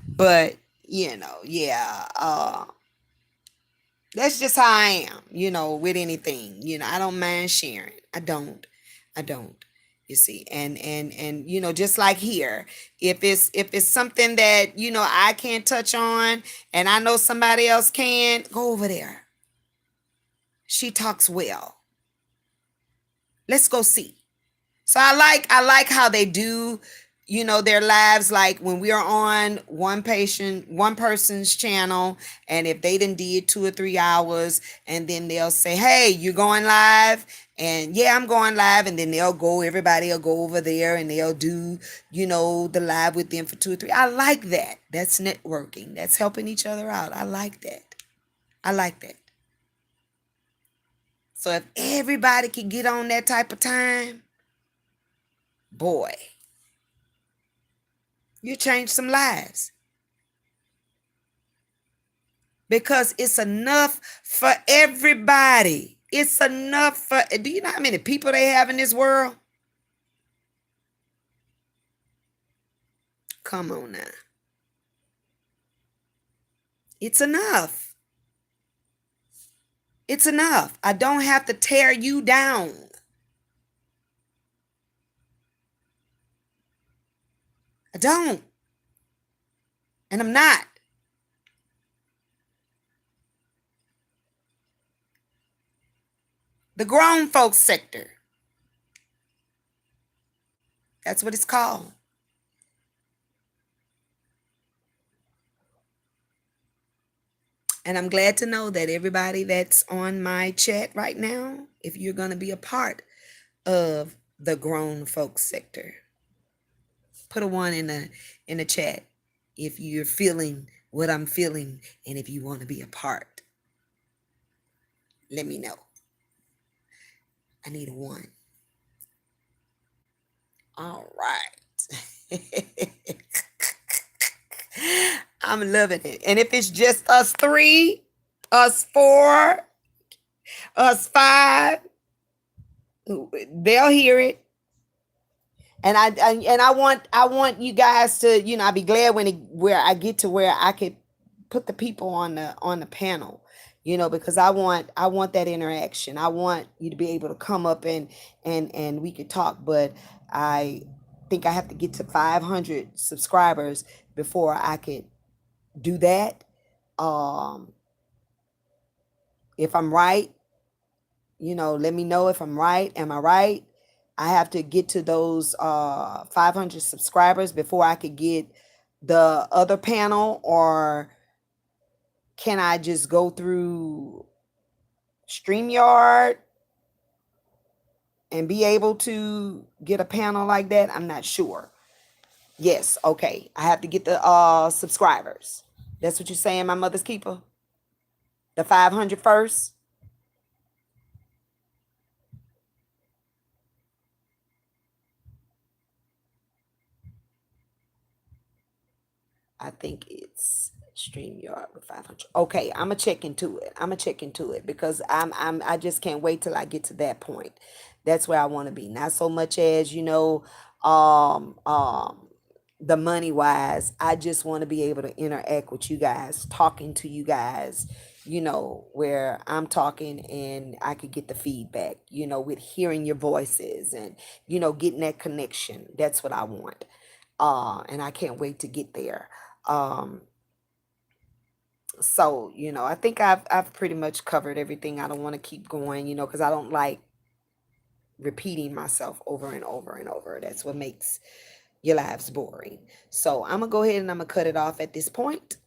But, yeah. That's just how I am, with anything. I don't mind sharing. I don't. You see, and just like here, if it's something that I can't touch on, and I know somebody else can, go over there. She talks well. Let's go see. So I like how they do, their lives. Like when we are on one person's channel, and if they done did 2 or 3 hours, and then they'll say, "Hey, you're going live," and yeah, I'm going live, and then everybody will go over there, and they'll do, the live with them for 2 or 3. I like that. That's networking. That's helping each other out. I like that. I like that. So if everybody could get on that type of time, boy, you change some lives, because it's enough for everybody. It's enough for, do you know how many people they have in this world? Come on now. It's enough. It's enough. I don't have to tear you down. I don't. And I'm not. The grown folks sector. That's what it's called. And I'm glad to know that everybody that's on my chat right now, if you're going to be a part of the grown folks sector, put a one in the chat if you're feeling what I'm feeling, and if you want to be a part. Let me know. I need a one. All right. I'm loving it. And if it's just us three, us four, us five, they'll hear it. And I want you guys to, I'll be glad where I get to where I could put the people on the panel, because I want that interaction. I want you to be able to come up and we could talk. But I think I have to get to 500 subscribers before I could do that. If I'm right, let me know if I'm right. Am I right? I have to get to those 500 subscribers before I could get the other panel, or can I just go through StreamYard and be able to get a panel like that? I'm not sure. Yes, okay. I have to get the subscribers. That's what you're saying, my mother's keeper? The 500 first? I think it's StreamYard with 500. Okay, I'm gonna check into it. Because I just can't wait till I get to that point. That's where I want to be. Not so much as, um um the money wise. I just want to be able to interact with you guys, talking to you guys, where I'm talking and I could get the feedback, with hearing your voices, and, getting that connection. That's what I want. And I can't wait to get there. Um, so, I think I've pretty much covered everything. I don't want to keep going, because I don't like repeating myself over and over and over. That's what makes your lives boring. So I'm gonna go ahead and I'm gonna cut it off at this point.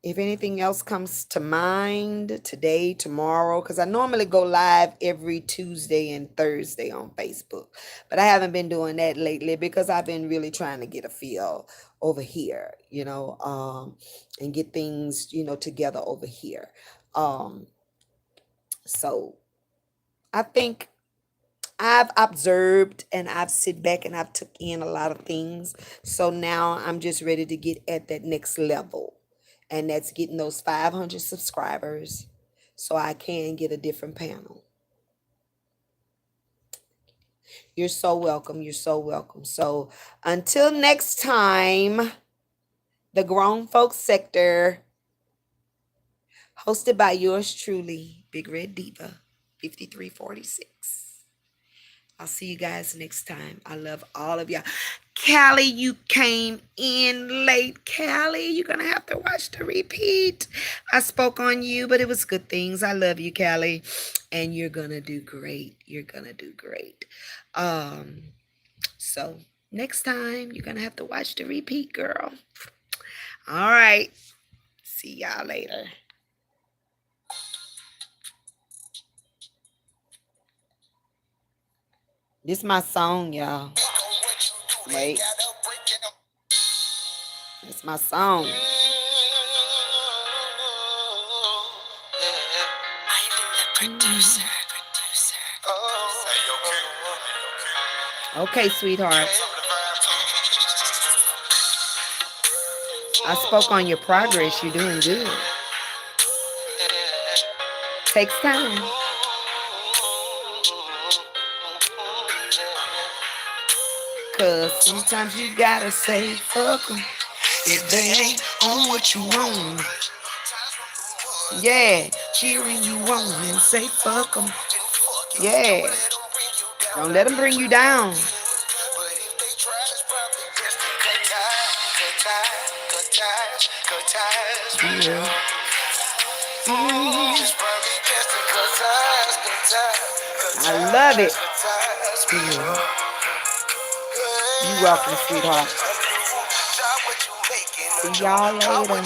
If anything else comes to mind today, tomorrow, because I normally go live every Tuesday and Thursday on Facebook, but I haven't been doing that lately because I've been really trying to get a feel over here, and get things, together over here. Um, so I think I've observed and I've sit back and I've took in a lot of things. So now I'm just ready to get at that next level. And that's getting those 500 subscribers so I can get a different panel. You're so welcome. You're so welcome. So until next time, the Grown Folks Sector, hosted by yours truly, Big Red Diva 5346. I'll see you guys next time. I love all of y'all. Callie, you came in late. Callie, you're going to have to watch the repeat. I spoke on you, but it was good things. I love you, Callie. And you're going to do great. You're going to do great. So next time, you're going to have to watch the repeat, girl. All right. See y'all later. This is my song, y'all. Wait. It's my song. Okay, sweetheart. I spoke on your progress. You're doing good. Takes time. Cause sometimes you gotta say fuck 'em if they ain't on what you want. Yeah, cheering you on and say fuck 'em. Yeah, don't let them bring you down. Yeah. I love it. Yeah. You're welcome, sweetheart. See y'all later.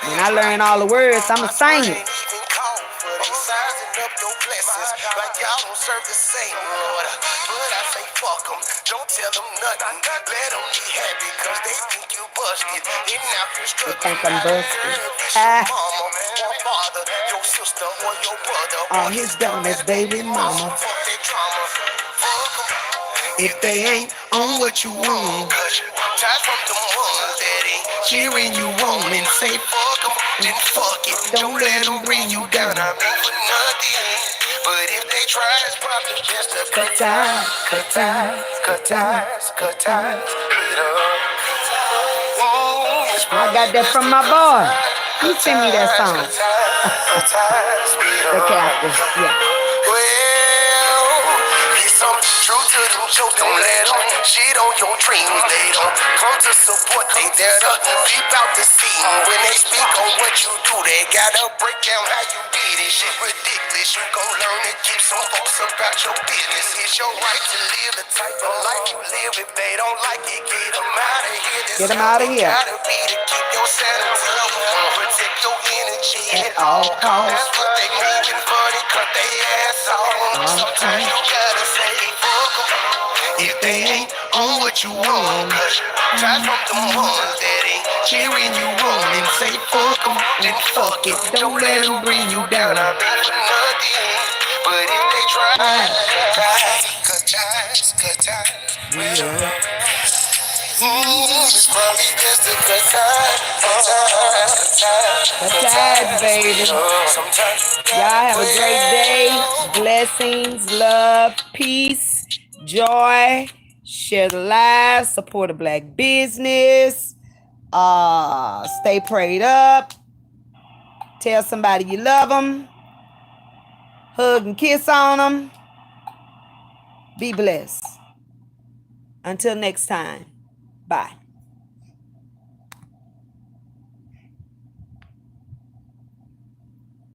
When I learn all the words, I'ma sing it. Like y'all don't serve the same Lord. But I say fuck them, don't tell them nothing. Let them be happy cause they think you busted. And now you're struggling. They think I'm busted. Mama, your father, your sister, or your brother, or his dumbass baby mama. Fuck their trauma. Fuck them if they ain't on what you want. Tired from the ones that ain't cheering you on and say fuck them, then fuck it. Don't let them bring you down. I mean for nothing. But if they try, it's probably just a cut ties, cut ties, cut ties, cut ties. I got that from my boy. He sent me that song. The captain, yeah. Some truth to them jokes, don't let them shit on your dreams. They don't come to support, they there to peep out the scene. When they speak on what you do, they gotta break down how you did it. Shit ridiculous, you gon' learn to keep some folks about your business. It's your right to live the type of life you live. If they don't like it, get them out of here. Get them out of here. Gotta be to keep your sanity, protect your energy at all costs. That's what they mean, funny, cut they ass off. Sometimes you gotta say if they ain't on what you want. Try from the ones that ain't cheering you on and say fuck them, then fuck it. Don't let them bring you down. I mean for nothing, but if they try, cut ties, cut ties. It's probably just a good time. Good times, baby. Y'all have a great day. Blessings, love, peace, joy. Share the live. Support a black business. Stay prayed up. Tell somebody you love them. Hug and kiss on them. Be blessed. Until next time. Bye.